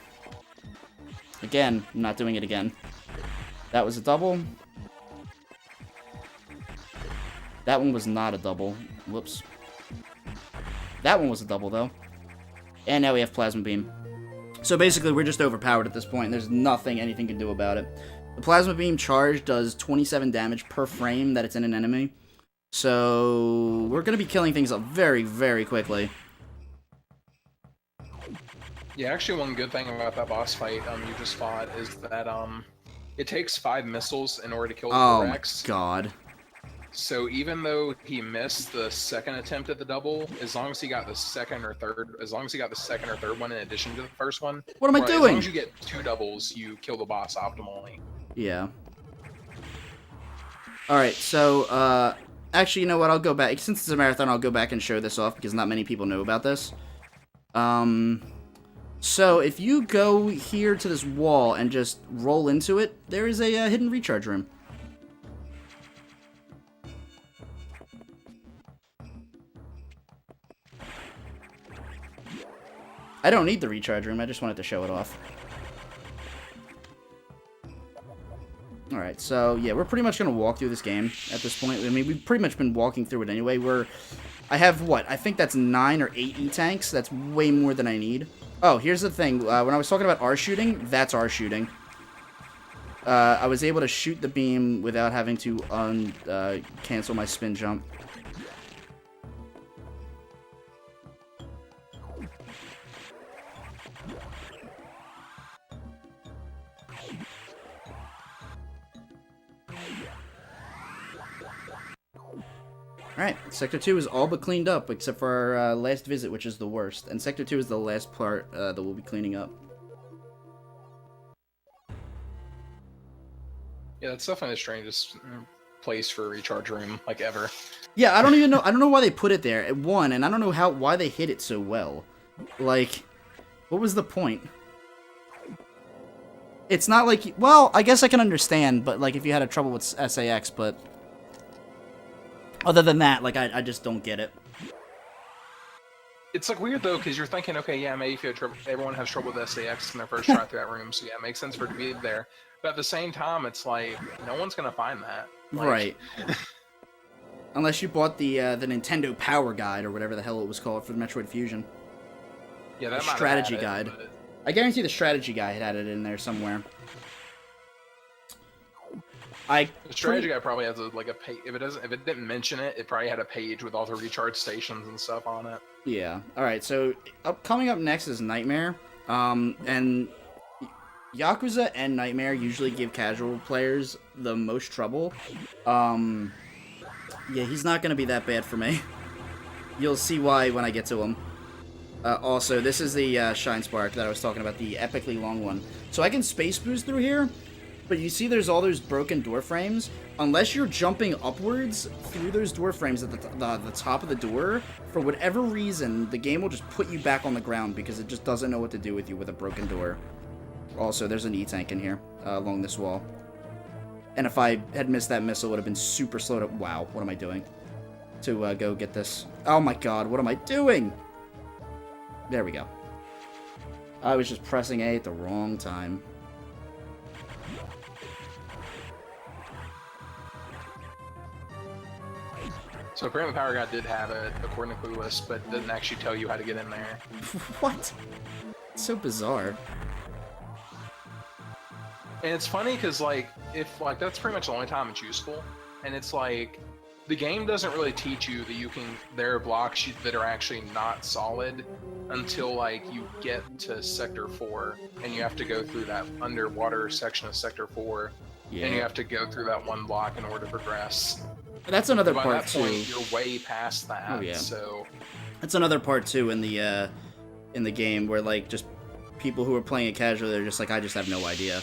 Again, I'm not doing it again. That was a double. That one was not a double. Whoops. That one was a double, though. And now we have Plasma Beam. So basically, we're just overpowered at this point. There's nothing anything can do about it. The Plasma Beam charge does 27 damage per frame that it's in an enemy. So we're going to be killing things up very, very quickly. Yeah, actually one good thing about that boss fight you just fought is that it takes 5 missiles in order to kill the Rex. Oh my god. So even though he missed the second attempt at the double, as long as he got the second or third one in addition to the first one, what am I doing? As long as you get 2 doubles, you kill the boss optimally. Yeah. Alright, so, actually, you know what, I'll go back. Since it's a marathon, I'll go back and show this off, because not many people know about this. So, if you go here to this wall and just roll into it, there is a hidden recharge room. I don't need the recharge room, I just wanted to show it off. Alright, so, yeah, we're pretty much going to walk through this game at this point. I mean, we've pretty much been walking through it anyway. I have, what, I think that's 9 or 8 E-tanks. That's way more than I need. Oh, here's the thing. When I was talking about R shooting, that's R shooting. I was able to shoot the beam without having to cancel my spin jump. Alright, Sector 2 is all but cleaned up, except for our last visit, which is the worst. And Sector 2 is the last part that we'll be cleaning up. Yeah, that's definitely the strangest place for a recharge room, like, ever. Yeah, I don't even know. I don't know why they put it there, one, and I don't know why they hid it so well. Like, what was the point? It's not like, well, I guess I can understand, but, like, if you had a trouble with SAX, but... Other than that, like, I just don't get it. It's, like, weird, though, because you're thinking, okay, yeah, maybe if you had trouble, everyone has trouble with SAX in their first try through that room, so yeah, it makes sense for it to be there. But at the same time, it's like, no one's gonna find that. Like... Right. Unless you bought the Nintendo Power Guide, or whatever the hell it was called, for the Metroid Fusion. Yeah, that the might strategy have had it, guide. but... I guarantee the strategy guide had it in there somewhere. The strategy guide probably has a page. If it didn't mention it, it probably had a page with all the recharge stations and stuff on it. Yeah. All right. So coming up next is Nightmare. And Yakuza and Nightmare usually give casual players the most trouble. Yeah, he's not gonna be that bad for me. You'll see why when I get to him. Also, this is the Shine Spark that I was talking about, the epically long one. So I can space boost through here. But you see there's all those broken door frames. Unless you're jumping upwards through those door frames at the top of the door, for whatever reason, the game will just put you back on the ground because it just doesn't know what to do with you with a broken door. Also, there's an E-tank in here along this wall. And if I had missed that missile, it would have been super slow to... Wow, what am I doing? To go get this. Oh my god, what am I doing? There we go. I was just pressing A at the wrong time. So apparently Power God did have it, according to Clueless, but didn't actually tell you how to get in there. What? It's so bizarre. And it's funny because, like, if, like, that's pretty much the only time it's useful. And it's like, the game doesn't really teach you that there are blocks that are actually not solid until, like, you get to Sector 4. And you have to go through that underwater section of Sector 4. Yeah. And you have to go through that one block in order to progress. That's another part, too. By that point, you're way past that. Oh, yeah. So that's another part, too, in the game where, like, just people who are playing it casually, they're just like, I just have no idea.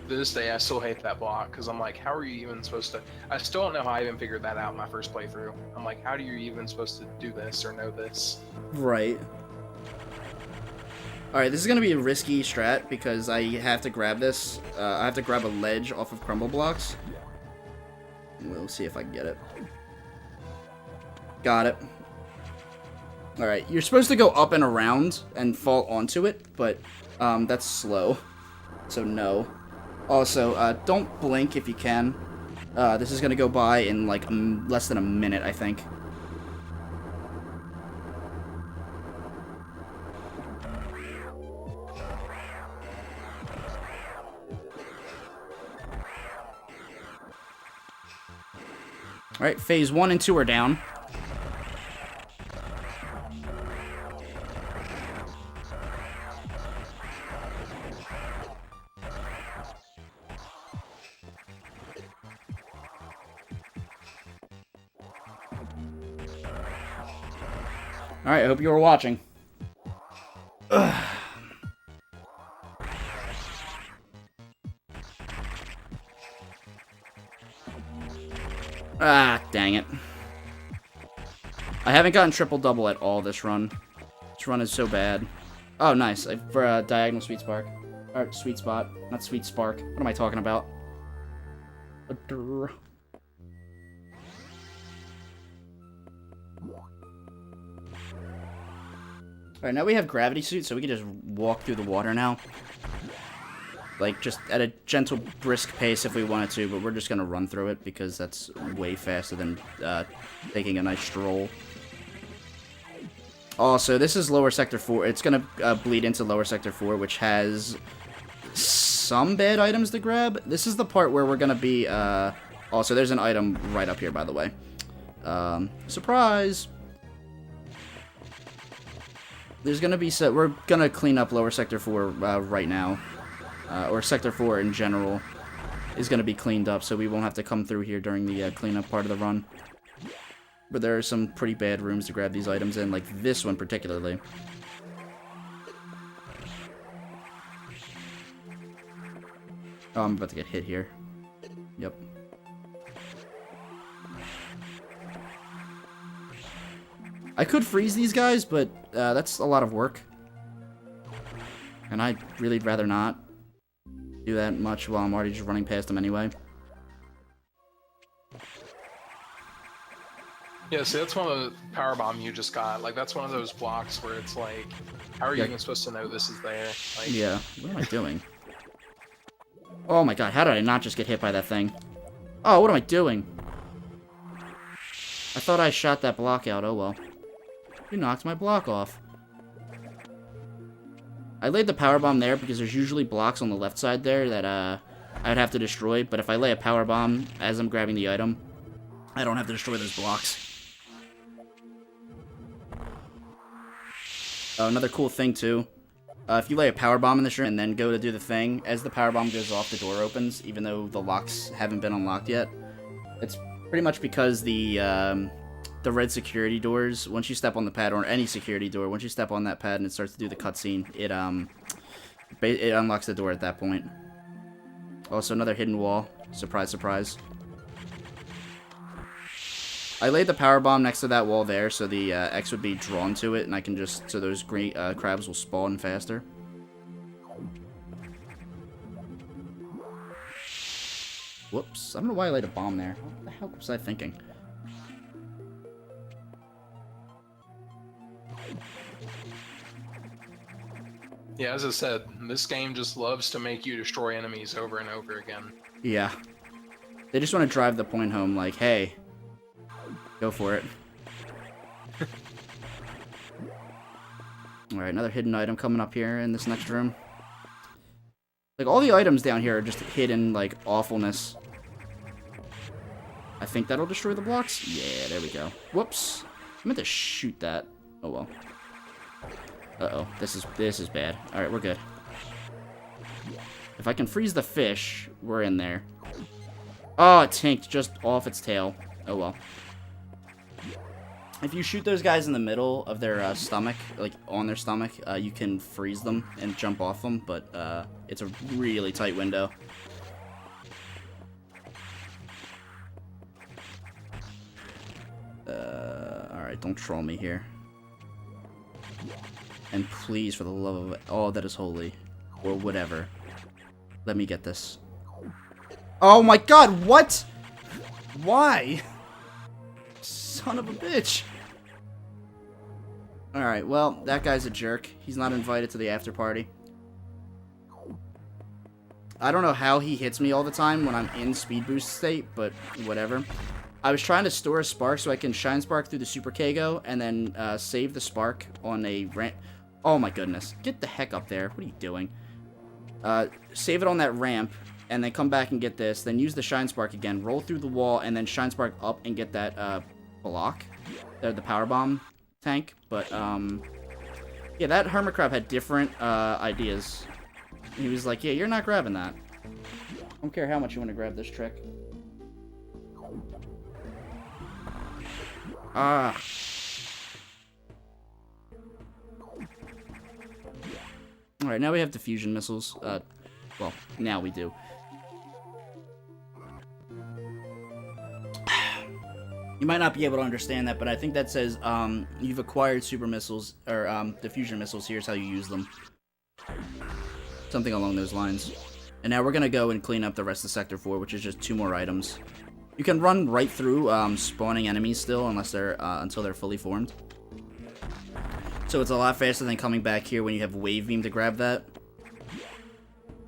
To this day, I still hate that block, because I'm like, how are you even supposed to... I still don't know how I even figured that out in my first playthrough. I'm like, how are you even supposed to do this or know this? Right. Alright, this is going to be a risky strat, because I have to grab this. I have to grab a ledge off of crumble blocks. We'll see if I can get it. Got it. Alright, you're supposed to go up and around and fall onto it, but that's slow. So no. Also, don't blink if you can. This is going to go by in like less than a minute, I think. Alright, phase 1 and 2 are down. Alright, I hope you were watching. Ugh. Ah, dang it. I haven't gotten triple-double at all this run. This run is so bad. Oh, nice. For diagonal sweet spark. Or sweet spot. Not sweet spark. What am I talking about? Alright, now we have gravity suit, so we can just walk through the water now. Like, just at a gentle, brisk pace if we wanted to, but we're just gonna run through it because that's way faster than taking a nice stroll. Also, this is lower sector 4. It's gonna bleed into lower sector 4, which has some bad items to grab. This is the part where we're gonna be, also, there's an item right up here, by the way. Surprise! There's gonna be, we're gonna clean up lower sector 4 right now. Or Sector 4 in general is going to be cleaned up, so we won't have to come through here during the cleanup part of the run. But there are some pretty bad rooms to grab these items in, like this one particularly. Oh, I'm about to get hit here. Yep. I could freeze these guys, but that's a lot of work. And I'd really rather not do that much while I'm already just running past them anyway. Yeah, see, that's one of the power bomb you just got. Like, that's one of those blocks where it's like, how are you even supposed to know this is there? Like, yeah, what am I doing? Oh my god, how did I not just get hit by that thing? Oh, what am I doing? I thought I shot that block out, oh well. You knocked my block off. I laid the power bomb there because there's usually blocks on the left side there that I'd have to destroy, but if I lay a power bomb as I'm grabbing the item, I don't have to destroy those blocks. Another cool thing too, if you lay a power bomb in this room and then go to do the thing, as the power bomb goes off, the door opens, even though the locks haven't been unlocked yet. It's pretty much because the red security doors, once you step on the pad, or any security door, once you step on that pad and it starts to do the cutscene, it unlocks the door at that point. Also, another hidden wall. Surprise, surprise. I laid the power bomb next to that wall there, so the X would be drawn to it, and I can just, so those green crabs will spawn faster. Whoops. I don't know why I laid a bomb there. What the hell was I thinking? Yeah, as I said, this game just loves to make you destroy enemies over and over again. Yeah. They just want to drive the point home, like, hey, go for it. Alright, another hidden item coming up here in this next room. Like, all the items down here are just hidden, like, awfulness. I think that'll destroy the blocks? Yeah, there we go. Whoops. I meant to shoot that. Oh, well. Uh-oh. This is bad. Alright, we're good. If I can freeze the fish, we're in there. Oh, it tanked just off its tail. Oh, well. If you shoot those guys in the middle of their stomach, like on their stomach, you can freeze them and jump off them, but it's a really tight window. Alright, don't troll me here. And please, for the love of all that is holy, or whatever, let me get this. Oh my god, what? Why? Son of a bitch. Alright, well, that guy's a jerk. He's not invited to the after party. I don't know how he hits me all the time when I'm in speed boost state, but whatever. I was trying to store a spark so I can shine spark through the super Kago and then save the spark on a ramp. Oh my goodness. Get the heck up there. What are you doing? Save it on that ramp and then come back and get this. Then use the shine spark again. Roll through the wall and then shine spark up and get that block. The power bomb tank. But yeah, that hermit crab had different ideas. He was like, yeah, you're not grabbing that. I don't care how much you want to grab this trick. Ah. Alright, now we have diffusion missiles. Well, now we do. You might not be able to understand that, but I think that says, you've acquired super missiles, or, diffusion missiles, here's how you use them. Something along those lines. And now we're gonna go and clean up the rest of Sector 4, which is just 2 more items. You can run right through, spawning enemies still, unless they're, until they're fully formed. So it's a lot faster than coming back here when you have Wave Beam to grab that.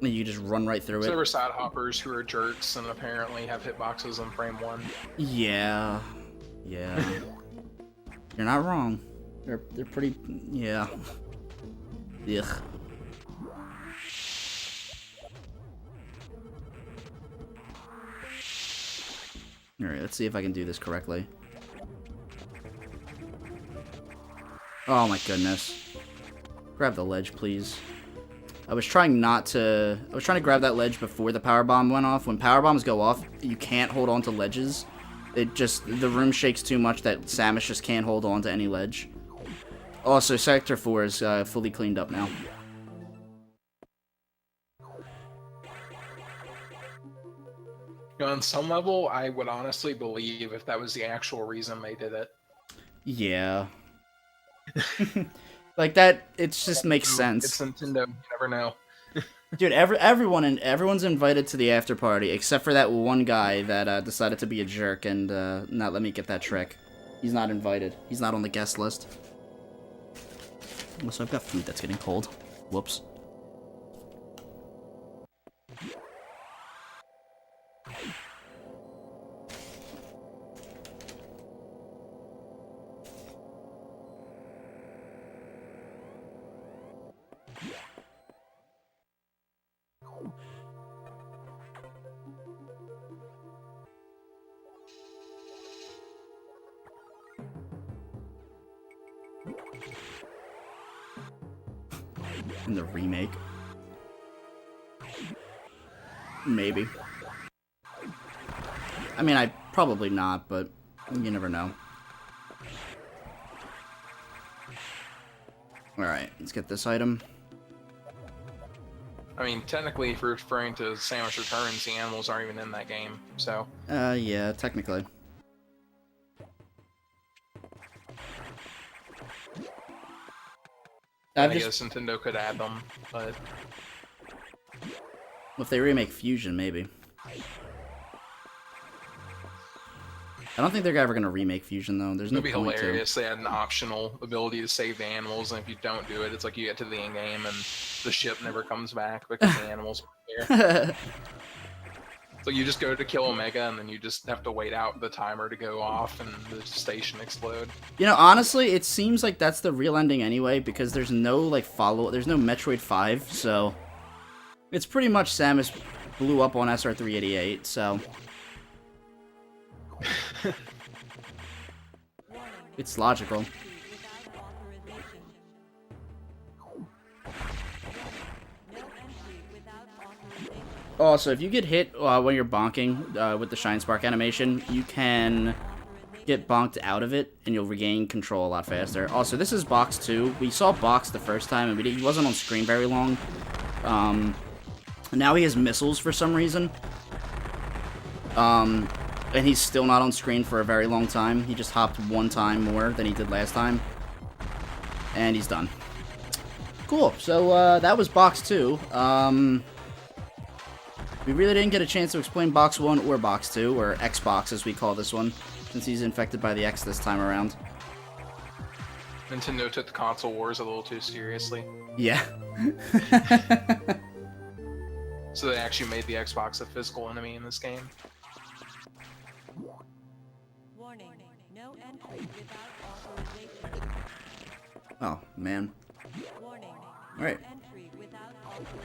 And you just run right through it. So there were side hoppers who are jerks and apparently have hitboxes on frame 1. Yeah. Yeah. You're not wrong. They're pretty... yeah. Ugh. Alright, let's see if I can do this correctly. Oh my goodness. Grab the ledge, please. I was trying to grab that ledge before the power bomb went off. When power bombs go off, you can't hold on to ledges. The room shakes too much that Samus just can't hold on to any ledge. Also, Sector 4 is fully cleaned up now. You know, on some level, I would honestly believe if that was the actual reason they did it. Yeah. Like that, it just makes sense. It's Nintendo, you never know. Dude, everyone's invited to the after party, except for that one guy that decided to be a jerk and not let me get that trick. He's not invited. He's not on the guest list. Also, I've got food that's getting cold. Whoops. In the remake. Maybe. I mean, I probably not, but you never know. Alright, let's get this item. I mean, technically, if you're referring to Samus Returns, the animals aren't even in that game, so... yeah, technically. I guess Nintendo could add them, but... If they remake Fusion, maybe. I don't think they're ever gonna remake Fusion though. There's no It'd be point hilarious. They had an optional ability to save the animals, and if you don't do it, it's like you get to the end game and the ship never comes back because the animals aren't there. to. So you just go to kill Omega, and then you just have to wait out the timer to go off and the station explode. You know, honestly, it seems like that's the real ending anyway, because there's no, like, there's no Metroid 5, so... It's pretty much Samus blew up on SR-388, so... It's logical. Also, if you get hit when you're bonking with the Shine Spark animation, you can get bonked out of it, and you'll regain control a lot faster. Also, this is Box 2. We saw Box the first time, and he wasn't on screen very long. Now he has missiles for some reason. And he's still not on screen for a very long time. He just hopped one time more than he did last time. And he's done. Cool, so that was Box 2. We really didn't get a chance to explain Box 1 or Box 2, or Xbox as we call this one, since he's infected by the X this time around. Nintendo took the console wars a little too seriously. Yeah. So they actually made the Xbox a physical enemy in this game. Warning, no entry without authorization. Oh, man. Warning, Alright. no entry without authorization.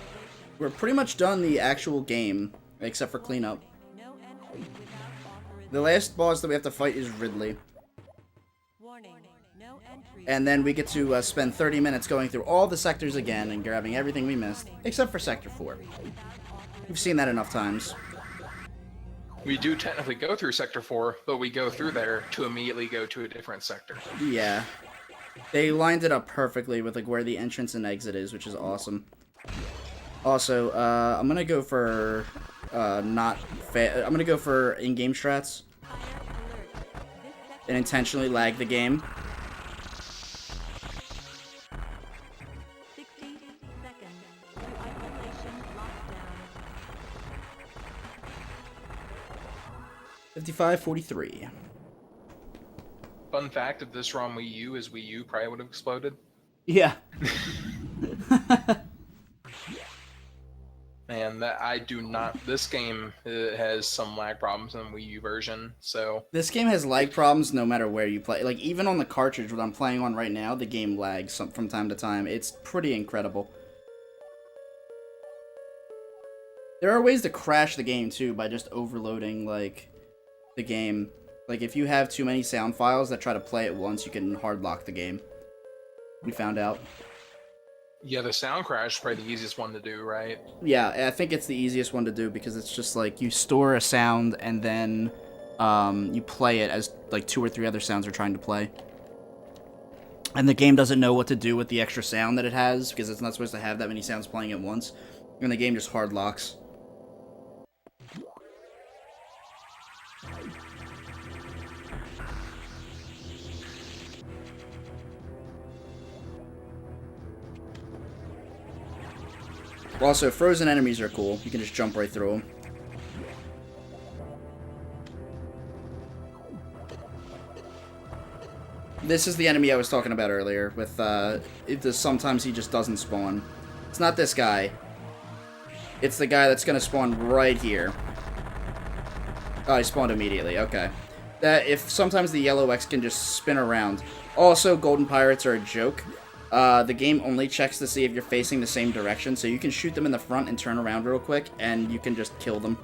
We're pretty much done the actual game, except for cleanup. No entry without authorization. The last boss that we have to fight is Ridley. Warning, no entry. And then we get to spend 30 minutes going through all the sectors again and grabbing everything we missed, except for Sector 4. We've seen that enough times. We do technically go through Sector 4, but we go through there to immediately go to a different sector. Yeah. They lined it up perfectly with like where the entrance and exit is, which is awesome. Also, I'm gonna go for I'm gonna go for in-game strats and intentionally lag the game. 60 seconds to isolation lockdown. 55-43. Fun fact, if this were on Wii U, his Wii U probably would have exploded. Yeah. And that I do not. This game has some lag problems in the Wii U version, so This game has lag problems no matter where you play. Like, even on the cartridge that I'm playing on right now, the game lags from time to time. It's pretty incredible. There are ways to crash the game, too, by just overloading, like, the game. Like, if you have too many sound files that try to play at once, you can hard lock the game. We found out. yeah, the sound crash is probably the easiest one to do, right? Yeah, I think it's the easiest one to do because it's just like you store a sound and then you play it as like 2 or 3 other sounds are trying to play. And the game doesn't know what to do with the extra sound that it has because it's not supposed to have that many sounds playing at once. And the game just hard locks. Also, frozen enemies are cool. You can just jump right through them. This is the enemy I was talking about earlier, with, sometimes he just doesn't spawn. It's not this guy. It's the guy that's gonna spawn right here. Oh, he spawned immediately, okay. Sometimes the yellow X can just spin around. Also, golden pirates are a joke. The game only checks to see if you're facing the same direction, so you can shoot them in the front and turn around real quick, and you can just kill them.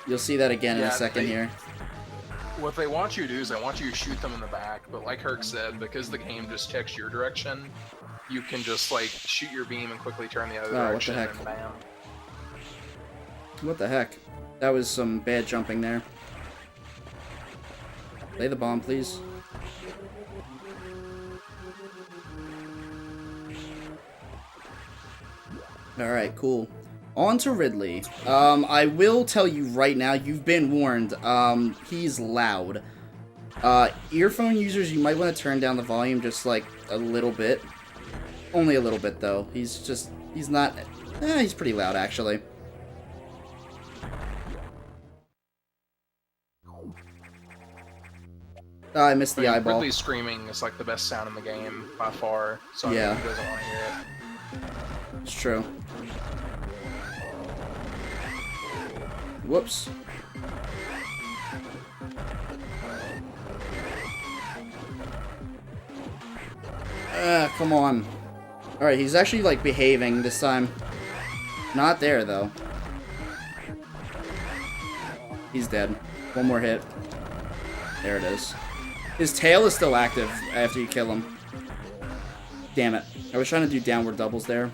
You'll see that again in a second here. What they want you to do is they want you to shoot them in the back, but like Herc said, because the game just checks your direction, you can just, like, shoot your beam and quickly turn the other direction, what the heck? and bam. What the heck? That was some bad jumping there. Lay the bomb, please. Alright, cool. On to Ridley. I will tell you right now, you've been warned. He's loud. Earphone users, you might want to turn down the volume just, like, a little bit. Only a little bit, though. He's pretty loud, actually. I missed the I mean, eyeball. Ridley screaming is like the best sound in the game by far. So Yeah. who doesn't want to hear it? It's true. Whoops. Come on. Alright, he's actually, like, behaving this time. Not there, though. He's dead. One more hit. There it is. His tail is still active after you kill him. Damn it. I was trying to do downward doubles there.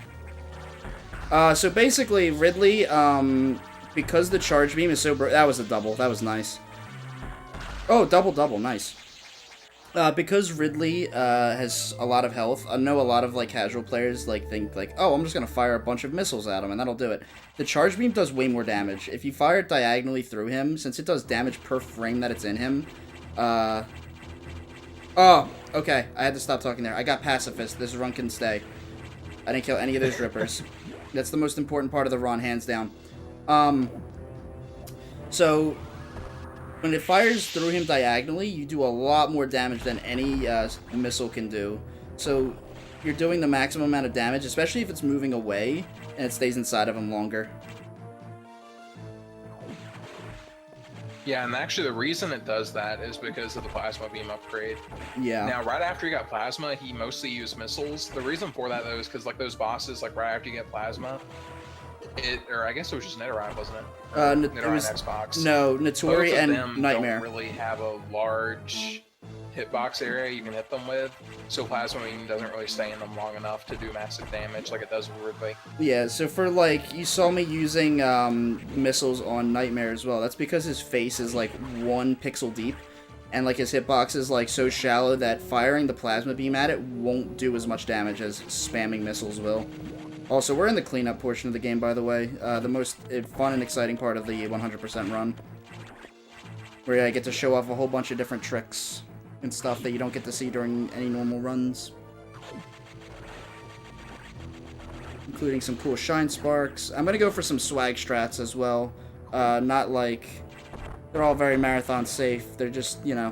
So basically, Ridley, because the charge beam is so... That was a double. That was nice. Oh, double. Nice. Because Ridley has a lot of health, I know a lot of like casual players like think like, oh, I'm just gonna fire a bunch of missiles at him and that'll do it. The charge beam does way more damage. If you fire it diagonally through him, since it does damage per frame that it's in him, oh, okay, I had to stop talking there. I got pacifist. This run can stay. I didn't kill any of those rippers. That's the most important part of the run, hands down. So when it fires through him diagonally, you do a lot more damage than any missile can do. So you're doing the maximum amount of damage, especially if it's moving away and it stays inside of him longer. Yeah, and actually the reason it does that is because of the plasma beam upgrade. Yeah. Now, right after you got plasma, he mostly used missiles. The reason for that, though, is because like those bosses, like right after you get plasma, or I guess it was just Metroid, wasn't it? Metroid it was, and Xbox. No, Notori Both of and them Nightmare. don't really have a large hitbox area you can hit them with, so plasma beam doesn't really stay in them long enough to do massive damage like it does with Ridley. Yeah, so for like, you saw me using missiles on Nightmare as well. That's because his face is like 1 pixel deep, and like his hitbox is like so shallow that firing the plasma beam at it won't do as much damage as spamming missiles will. Also, we're in the cleanup portion of the game, by the way. The most fun and exciting part of the 100% run, where I get to show off a whole bunch of different tricks and stuff that you don't get to see during any normal runs. Including some cool shine sparks. I'm gonna go for some swag strats as well. Not like... They're all very marathon safe. They're just, you know,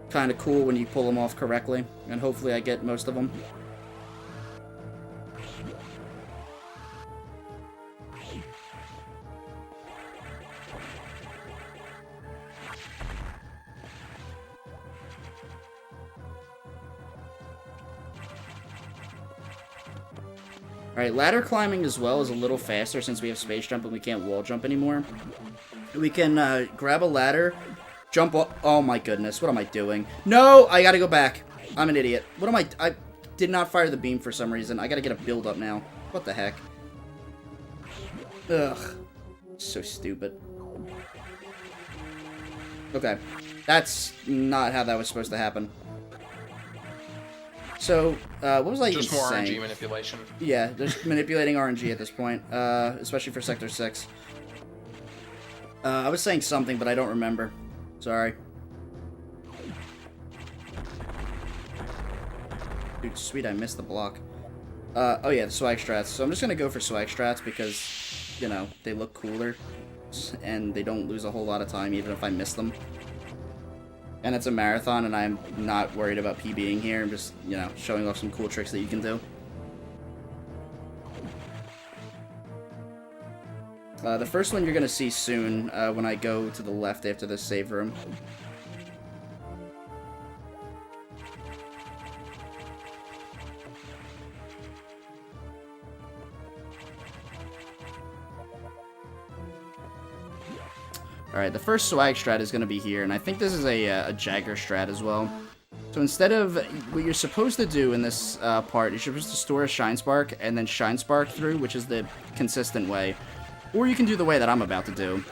kind of cool when you pull them off correctly. And hopefully I get most of them. Alright, ladder climbing as well is a little faster since we have space jump and we can't wall jump anymore. We can grab a ladder, jump up. Oh my goodness, what am I doing? No, I gotta go back. I'm an idiot. What am I did not fire the beam for some reason. I gotta get a build up now. What the heck? Ugh. So stupid. Okay. That's not how that was supposed to happen. So, what was I even saying? Just more RNG manipulation. Yeah, just manipulating RNG at this point, especially for Sector 6. I was saying something, but I don't remember. Sorry. Dude, sweet, I missed the block. Oh yeah, the swag strats. So I'm just gonna go for swag strats because, you know, they look cooler, and they don't lose a whole lot of time even if I miss them. And it's a marathon, and I'm not worried about PBing here. I'm just, you know, showing off some cool tricks that you can do. The first one you're going to see soon when I go to the left after this save room. Alright, the first swag strat is going to be here, and I think this is a Jagger strat as well. So instead of, what you're supposed to do in this part, you're supposed to store a Shine Spark and then Shine Spark through, which is the consistent way. Or you can do the way that I'm about to do,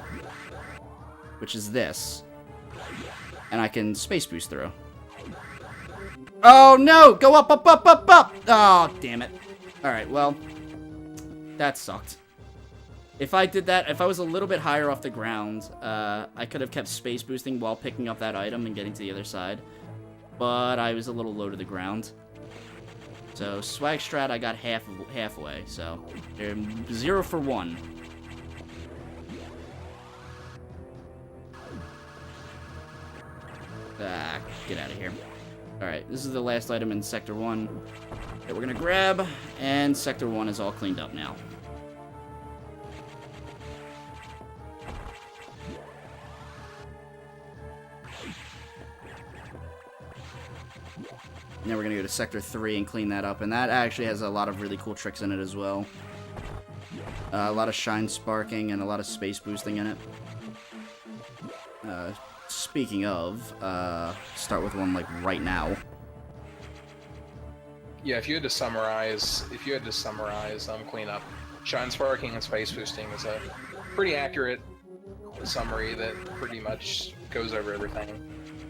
which is this. And I can Space Boost through. Oh no! Go up, up, up, up, up! Oh, damn it. Alright, well, that sucked. If I did that, if I was a little bit higher off the ground, I could have kept space boosting while picking up that item and getting to the other side. But I was a little low to the ground. So, swag strat, I got halfway, so 0 for 1. Ah, get out of here. Alright, this is the last item in Sector 1 that we're gonna grab, and Sector 1 is all cleaned up now. Now we're gonna go to Sector 3 and clean that up, and that actually has a lot of really cool tricks in it as well. A lot of shine sparking and a lot of space boosting in it. Speaking of, start with one like right now. Yeah, if you had to summarize, cleanup, shine sparking and space boosting is a pretty accurate summary that pretty much goes over everything.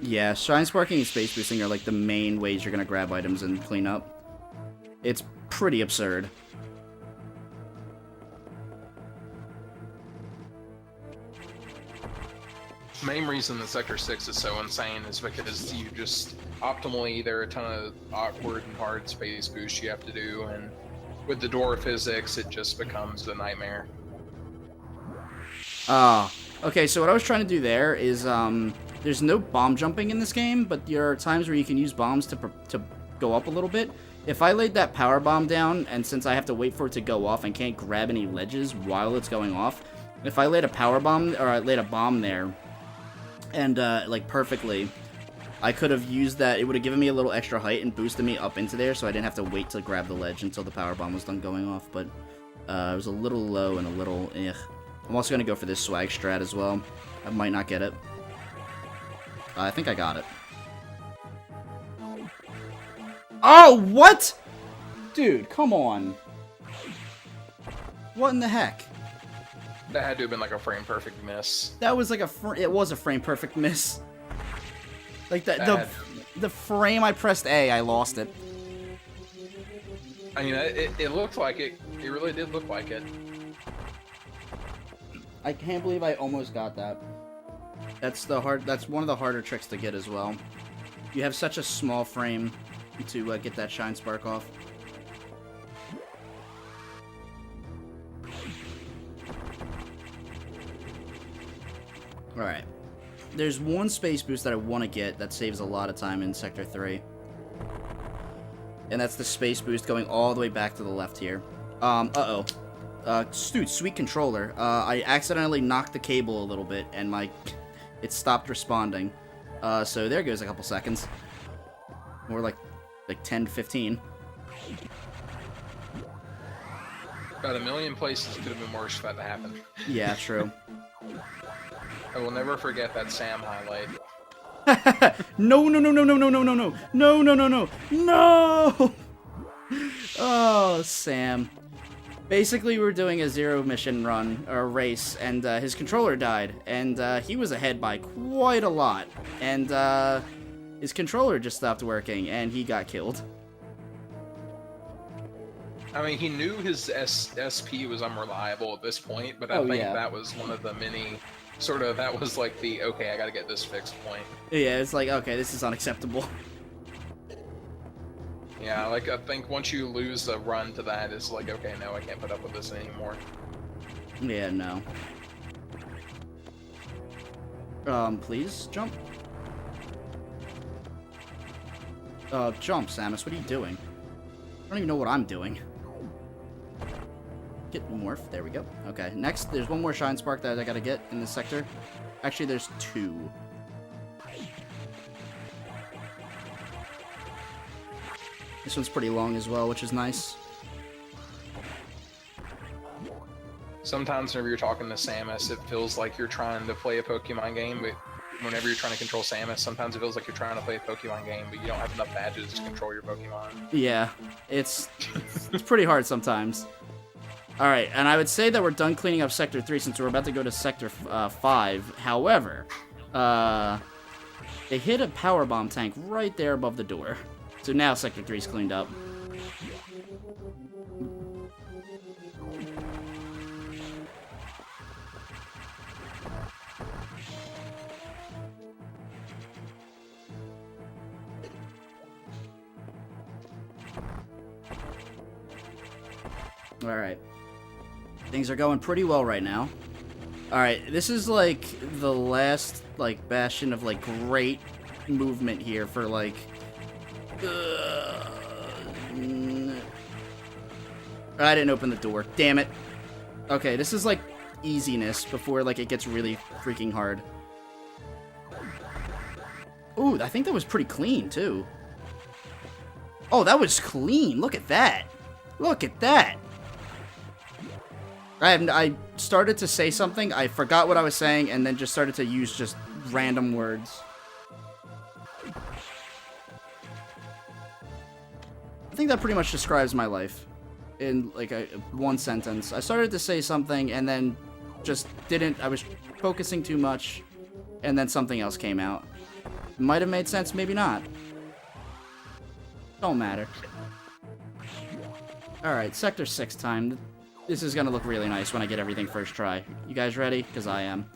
Yeah, shine sparking and space boosting are like the main ways you're gonna grab items and clean up. It's pretty absurd. The main reason that Sector 6 is so insane is because you just optimally, there are a ton of awkward and hard space boosts you have to do, and with the door physics, it just becomes a nightmare. Okay, so what I was trying to do there is, there's no bomb jumping in this game, but there are times where you can use bombs to go up a little bit. If I laid that power bomb down, and since I have to wait for it to go off and can't grab any ledges while it's going off, if I laid a power bomb, or I laid a bomb there, and, like, perfectly, I could have used that. It would have given me a little extra height and boosted me up into there, so I didn't have to wait to grab the ledge until the power bomb was done going off, but it was a little low and a little eh. I'm also going to go for this swag strat as well. I might not get it. I think I got it. Oh, what? Dude, come on. What in the heck? That had to have been like a frame perfect miss. That was like it was a frame perfect miss. Like the frame I pressed A, I lost it. I mean, it looked like it. It really did look like it. I can't believe I almost got that. That's one of the harder tricks to get as well. You have such a small frame to get that shine spark off. Alright. There's one space boost that I want to get that saves a lot of time in Sector 3. And that's the space boost going all the way back to the left here. Dude, sweet controller. I accidentally knocked the cable a little bit, and it stopped responding. So there goes a couple seconds. More like 10 to 15. About a million places could have been worse for that to happen. Yeah, true. I will never forget that Sam highlight. No, no, no, no, no, no, no, no, no, no, no, no, no, no! Oh, Sam. Basically, we were doing a zero mission run, or race, and his controller died, and he was ahead by quite a lot, and his controller just stopped working, and he got killed. I mean, he knew his SP was unreliable at this point, but I think that was one of the many, that was like the, okay, I gotta get this fixed point. Yeah, it's like, okay, this is unacceptable. Yeah, like, I think once you lose a run to that, it's like, okay, no, I can't put up with this anymore. Yeah, no. Please, jump. Jump, Samus, what are you doing? I don't even know what I'm doing. Get morph, there we go. Okay, next, there's one more shine spark that I gotta get in this sector. Actually, there's two. This one's pretty long as well, which is nice. Sometimes whenever you're talking to Samus, it feels like you're trying to play a Pokemon game, but whenever you're trying to control Samus, sometimes it feels like you're trying to play a Pokemon game, but you don't have enough badges to control your Pokemon. Yeah, it's pretty hard sometimes. Alright, and I would say that we're done cleaning up Sector 3 since we're about to go to Sector 5. However, they hit a power bomb tank right there above the door. So now Sector 3 is cleaned up. Alright. Things are going pretty well right now. Alright, this is like the last bastion of great movement here for, like... I didn't open the door. Damn it. Okay, this is, like, easiness before, like, it gets really freaking hard. Ooh, I think that was pretty clean, too. Oh, that was clean. Look at that. Look at that. I started to say something, I forgot what I was saying, and then just started to use just random words. I think that pretty much describes my life in, like, one sentence. I started to say something, and then just didn't. I was focusing too much, and then something else came out. Might have made sense, maybe not. Don't matter. Alright, Sector 6 time. This is gonna look really nice when I get everything first try. You guys ready? Because I am.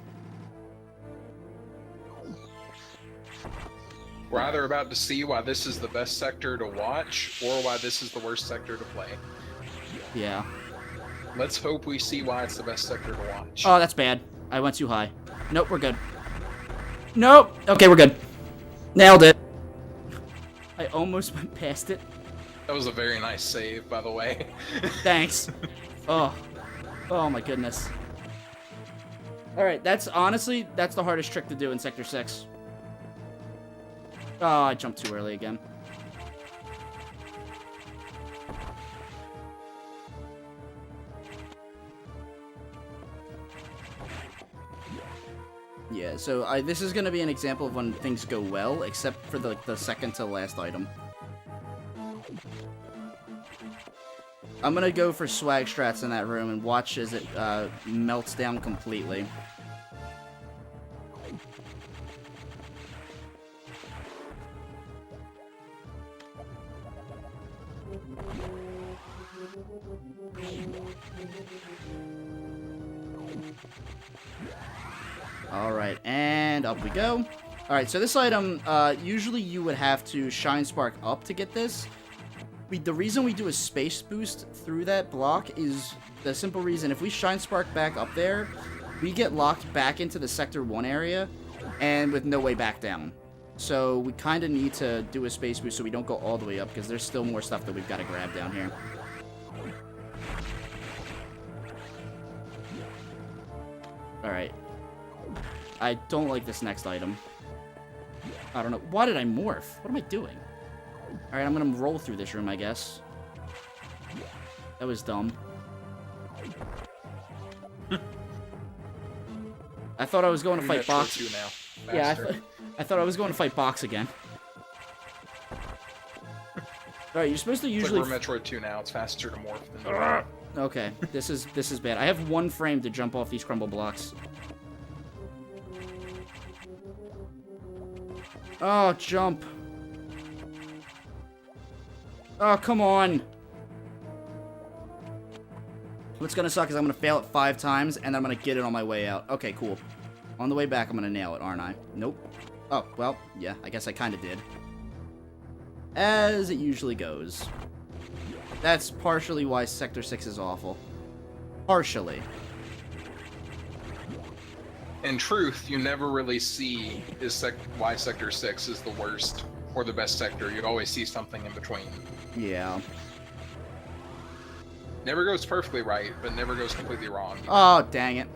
We're either about to see why this is the best sector to watch, or why this is the worst sector to play. Yeah. Let's hope we see why it's the best sector to watch. Oh, that's bad. I went too high. Nope, we're good. Nope! Okay, we're good. Nailed it. I almost went past it. That was a very nice save, by the way. Thanks. Oh. Oh my goodness. Alright, that's honestly, that's the hardest trick to do in Sector 6. Oh, I jumped too early again. Yeah, so this is going to be an example of when things go well, except for the second to last item. I'm going to go for swag strats in that room and watch as it melts down completely. Alright, and up we go. Alright, so this item, usually you would have to Shine Spark up to get this. The reason we do a space boost through that block is the simple reason, if we Shine Spark back up there, we get locked back into the Sector 1 area, and with no way back down. So we kind of need to do a space boost so we don't go all the way up, because there's still more stuff that we've got to grab down here. Alright. I don't like this next item. I don't know. Why did I morph? What am I doing? Alright, I'm gonna roll through this room, I guess. That was dumb. I thought I was going to fight Box. Yeah, I thought I was going to fight Box again. Alright, you're supposed to usually... It's like we're Metroid 2 now. It's faster to morph than... Okay, this is bad. I have 1 frame to jump off these crumble blocks. Oh, jump. Oh, come on. What's gonna suck is I'm gonna fail it 5 times, and then I'm gonna get it on my way out. Okay, cool. On the way back, I'm gonna nail it, aren't I? Nope. Oh, well, yeah, I guess I kinda did. As it usually goes. That's partially why Sector 6 is awful. Partially. In truth, you never really see why Sector 6 is the worst or the best sector. You always see something in between. Yeah. Never goes perfectly right, but never goes completely wrong. Oh, dang it.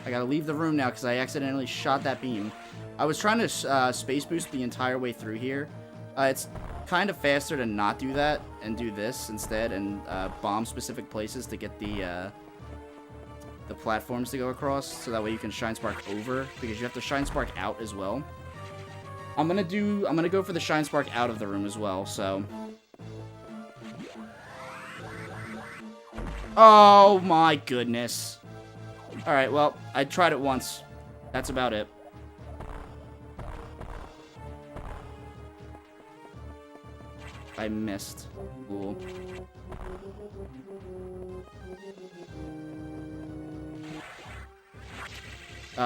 I gotta leave the room now because I accidentally shot that beam. I was trying to space boost the entire way through here. It's kind of faster to not do that and do this instead and bomb specific places to get the platforms to go across, so that way you can Shine Spark over, because you have to Shine Spark out as well. I'm gonna go for the Shine Spark out of the room as well, so. Oh my goodness. Alright, well, I tried it once. That's about it. I missed. Cool.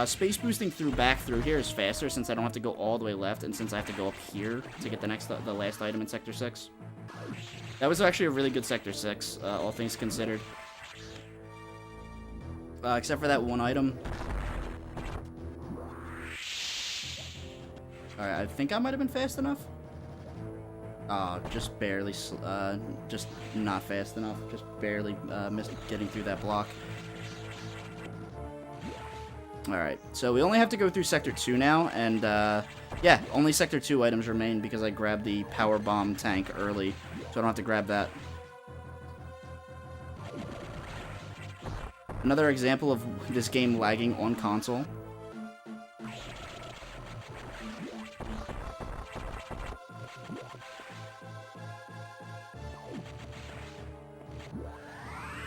Space boosting back through here is faster since I don't have to go all the way left, and since I have to go up here to get the last item in Sector 6. That was actually a really good Sector 6, all things considered. Except for that one item. Alright, I think I might have been fast enough. Oh, just barely, just not fast enough. Just barely missed getting through that block. Alright, so we only have to go through Sector 2 now, and, yeah, only Sector 2 items remain because I grabbed the Power Bomb tank early, so I don't have to grab that. Another example of this game lagging on console.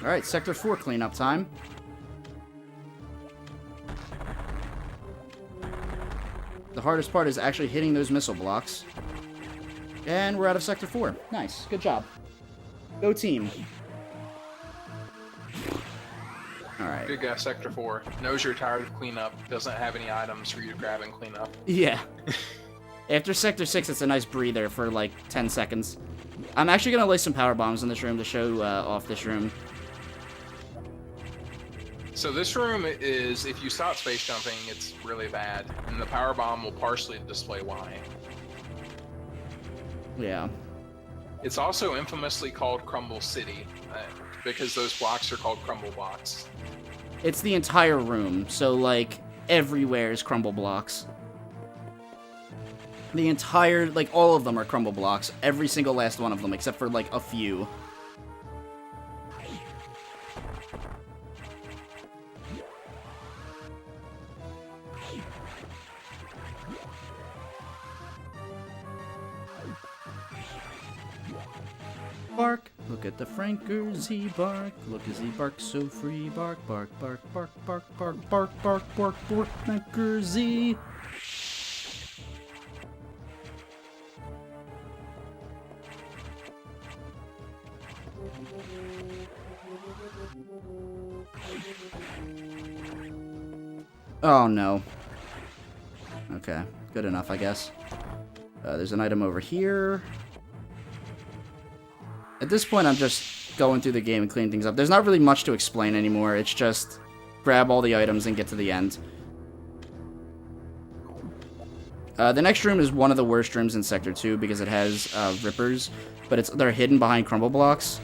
Alright, Sector 4 cleanup time. The hardest part is actually hitting those missile blocks. And we're out of Sector 4. Nice. Good job. Go team. Alright. Good guy, Sector 4. Knows you're tired of cleanup. Doesn't have any items for you to grab and clean up. Yeah. After Sector 6, it's a nice breather for like 10 seconds. I'm actually going to lay some power bombs in this room to show off this room. So this room is, if you stop space jumping, it's really bad. And the power bomb will partially display why. Yeah. It's also infamously called Crumble City, because those blocks are called crumble blocks. It's the entire room, so like everywhere is crumble blocks. The entire, like all of them are crumble blocks. Every single last one of them, except for like a few. Bark, look at the Frankers, he bark, look as he barks so free, bark, bark, bark, bark, bark, bark, bark, bark, bark, bark, Frankers, he. Oh no. Okay, good enough, I guess. There's an item over here. At this point, I'm just going through the game and cleaning things up. There's not really much to explain anymore. It's just grab all the items and get to the end. The next room is one of the worst rooms in Sector 2 because it has rippers, but they're hidden behind crumble blocks.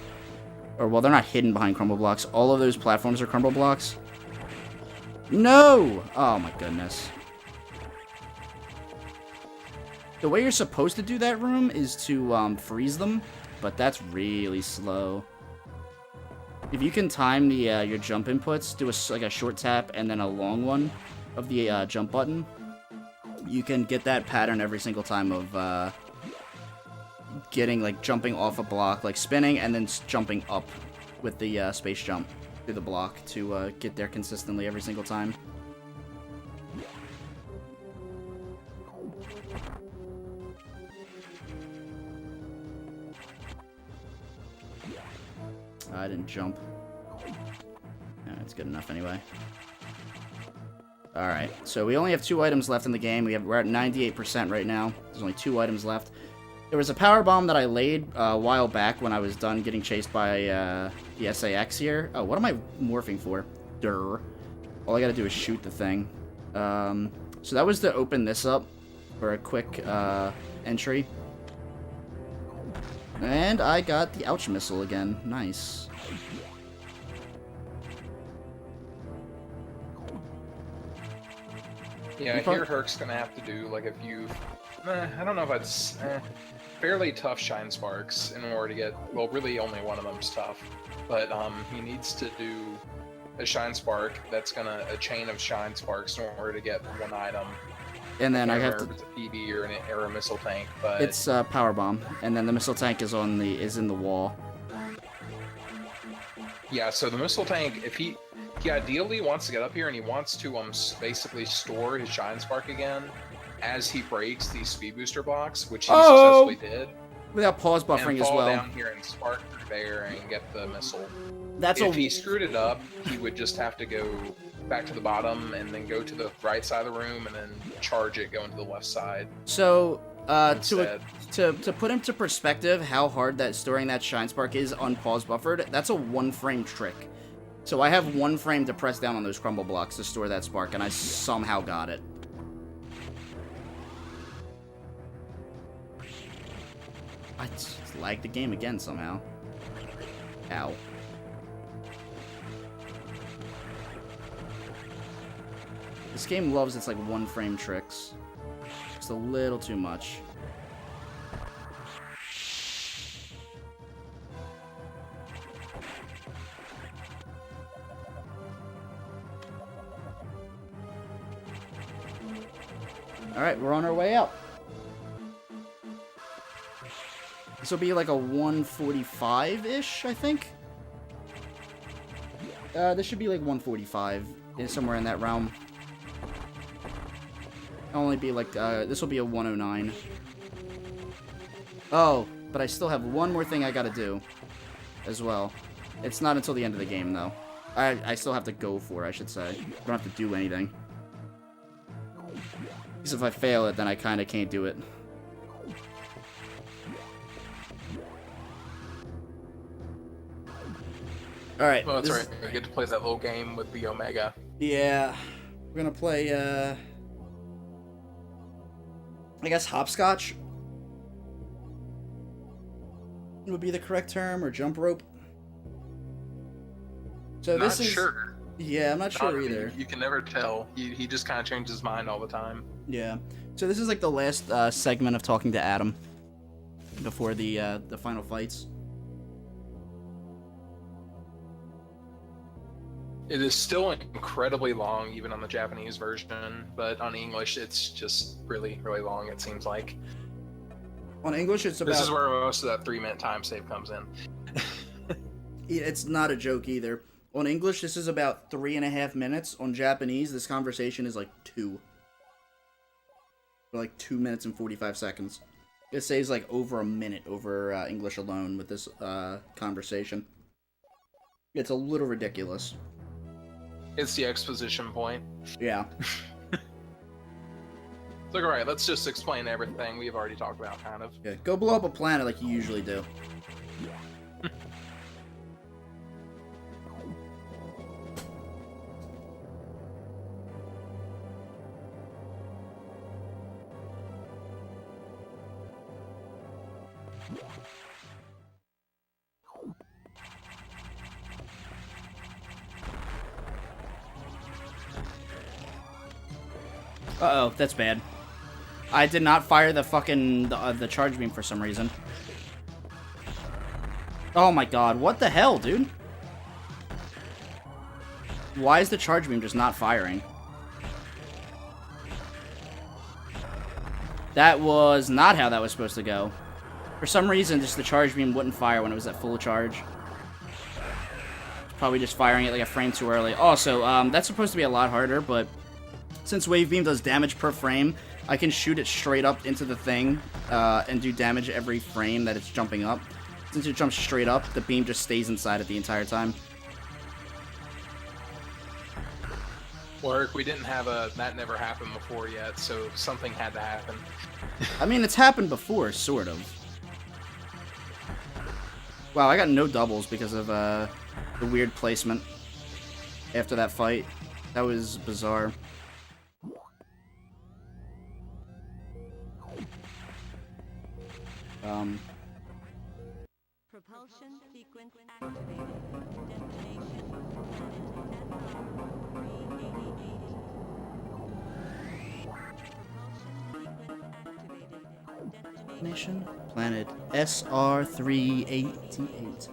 Or, well, they're not hidden behind crumble blocks. All of those platforms are crumble blocks. No! Oh, my goodness. The way you're supposed to do that room is to freeze them, but that's really slow. If you can time the your jump inputs, do like a short tap and then a long one of the jump button, you can get that pattern every single time of getting, like, jumping off a block, like spinning and then jumping up with the space jump through the block to get there consistently every single time. I didn't jump. That's good enough anyway. Alright, so we only have 2 items left in the game. We're at 98% right now. There's only 2 items left. There was a power bomb that I laid a while back when I was done getting chased by the SAX here. Oh, what am I morphing for? Durr. All I gotta do is shoot the thing. So that was to open this up for a quick entry. And I got the ouch missile again. Nice. Yeah, here Herc's gonna have to do like a few, I don't know if it's fairly tough shine sparks in order to get, well, really only one of them's tough, but he needs to do a shine spark that's gonna, a chain of shine sparks in order to get one item. And then I have to. If it's a PB or a missile tank, but it's a power bomb, and then the missile tank is in the wall. Yeah, so the missile tank, if he ideally wants to get up here and he wants to basically store his shine spark again as he breaks these speed booster blocks, which he successfully did. Without pause buffering as well. And fall down here and spark through there and get the missile. That's if he screwed it up, he would just have to go back to the bottom and then go to the right side of the room and then charge it going to the left side. So to put into perspective how hard that storing that shine spark is unpause buffered, that's a 1-frame trick. So I have 1 frame to press down on those crumble blocks to store that spark, and I somehow got it. I just lagged the game again somehow. Ow. This game loves its like one frame tricks. Just a little too much. Alright, we're on our way out. This will be like a 145-ish, I think. This should be like 145, somewhere in that realm. Only be like, this will be a 109. Oh, but I still have one more thing I gotta do as well. It's not until the end of the game, though. I still have to go for it, I should say. I don't have to do anything. Because if I fail it, then I kind of can't do it. Alright. Well, that's right. We get to play that little game with the Omega. Yeah. We're gonna play, I guess hopscotch would be the correct term, or jump rope. So Not this is... sure. Yeah, I'm not sure either. You can never tell. He just kind of changes his mind all the time. Yeah. So this is like the last segment of talking to Adam before the final fights. It is still incredibly long, even on the Japanese version, but on English, it's just really, really long, it seems like. On English, it's about... This is where most of that 3-minute time save comes in. It's not a joke either. On English, this is about 3.5 minutes. On Japanese, this conversation is like 2. For like 2 minutes and 45 seconds. It saves like over a minute over English alone with this conversation. It's a little ridiculous. It's the exposition point. Yeah. It's like, alright, let's just explain everything we've already talked about, kind of. Yeah. Go blow up a planet like you usually do. Uh-oh, that's bad. I did not fire the fucking the charge beam for some reason. Oh my god, what the hell, dude? Why is the charge beam just not firing? That was not how that was supposed to go. For some reason, just the charge beam wouldn't fire when it was at full charge. Probably just firing it like a frame too early. Also, that's supposed to be a lot harder, but since Wave Beam does damage per frame, I can shoot it straight up into the thing and do damage every frame that it's jumping up. Since it jumps straight up, the beam just stays inside it the entire time. Work, we didn't have that never happened before yet, so something had to happen. I mean, it's happened before, sort of. Wow, I got no doubles because of the weird placement after that fight. That was bizarre. Propulsion sequence activated. Destination planet SR388.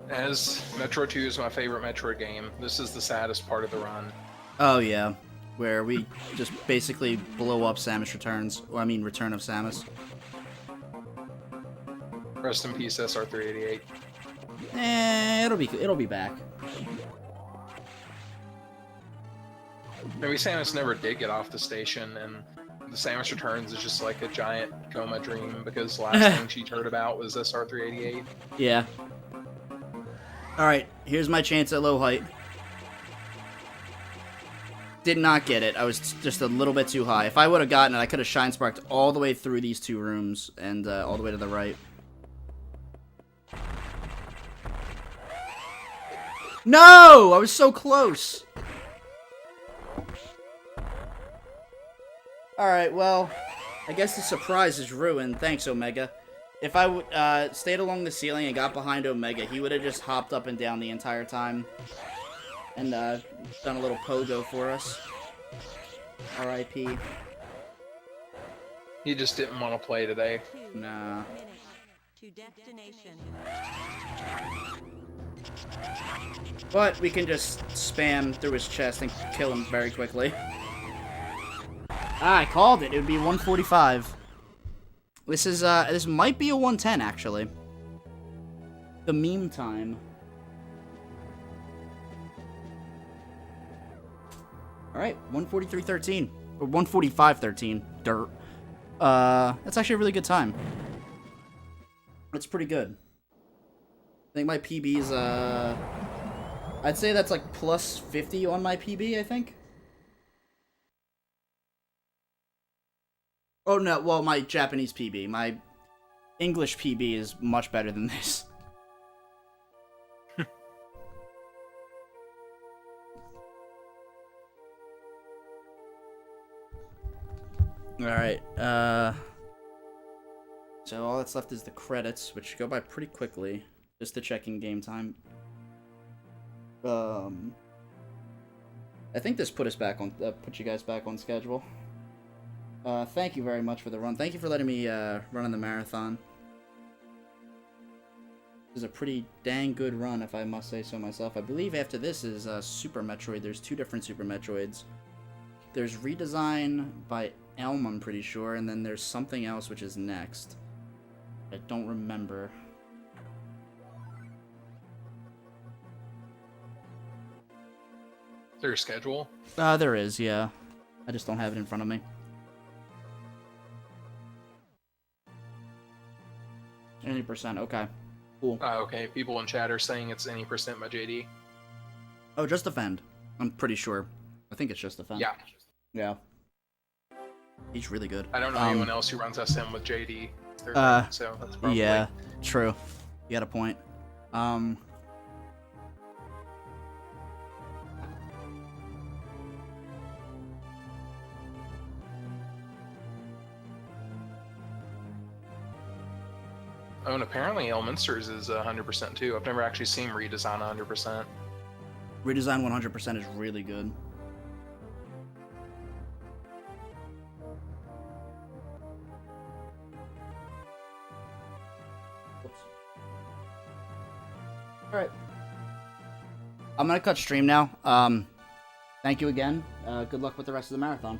As Metroid 2 is my favorite Metroid game, this is the saddest part of the run. Oh yeah, where we just basically blow up Samus Returns, or I mean Return of Samus. Rest in peace, SR388. It'll be back. Maybe Samus never did get off the station, and the Samus Returns is just like a giant coma dream because the last thing she'd heard about was SR388. Yeah. Alright, here's my chance at low height. Did not get it. I was just a little bit too high. If I would have gotten it, I could have Shine Sparked all the way through these two rooms and all the way to the right. No! I was so close! Alright, well, I guess the surprise is ruined. Thanks, Omega. If I would stayed along the ceiling and got behind Omega, he would have just hopped up and down the entire time. And done a little pogo for us. R.I.P. He just didn't want to play today. 2 Nah. minutes to destination. But we can just spam through his chest and kill him very quickly. Ah, I called it. It would be 145. This is, this might be a 110, actually. The meme time. Alright, 143.13. Or 145.13. Dirt. That's actually a really good time. That's pretty good. I think my PB's, I'd say that's like plus 50 on my PB, I think. Oh no, well, my Japanese PB. My English PB is much better than this. Alright, so all that's left is the credits, which go by pretty quickly, just to check in game time. I think this put us back on, put you guys back on schedule. Thank you very much for the run. Thank you for letting me, run in the marathon. This is a pretty dang good run, if I must say so myself. I believe after this is, Super Metroid. There's 2 different Super Metroids. There's Redesign by Elm, I'm pretty sure, and then there's something else which is next. I don't remember. Is there a schedule? There is, yeah. I just don't have it in front of me. 80%, okay. Cool. Okay, people in chat are saying it's any percent by JD. Oh, just Defend. I'm pretty sure. I think it's just Defend. Yeah. Yeah. He's really good. I don't know anyone else who runs SM with JD. So that's probably... Yeah, true. You got a point. Oh, and apparently Elminster's is 100% too. I've never actually seen Redesign 100%. Redesign 100% is really good. Alright. I'm gonna cut stream now. Thank you again. Good luck with the rest of the marathon.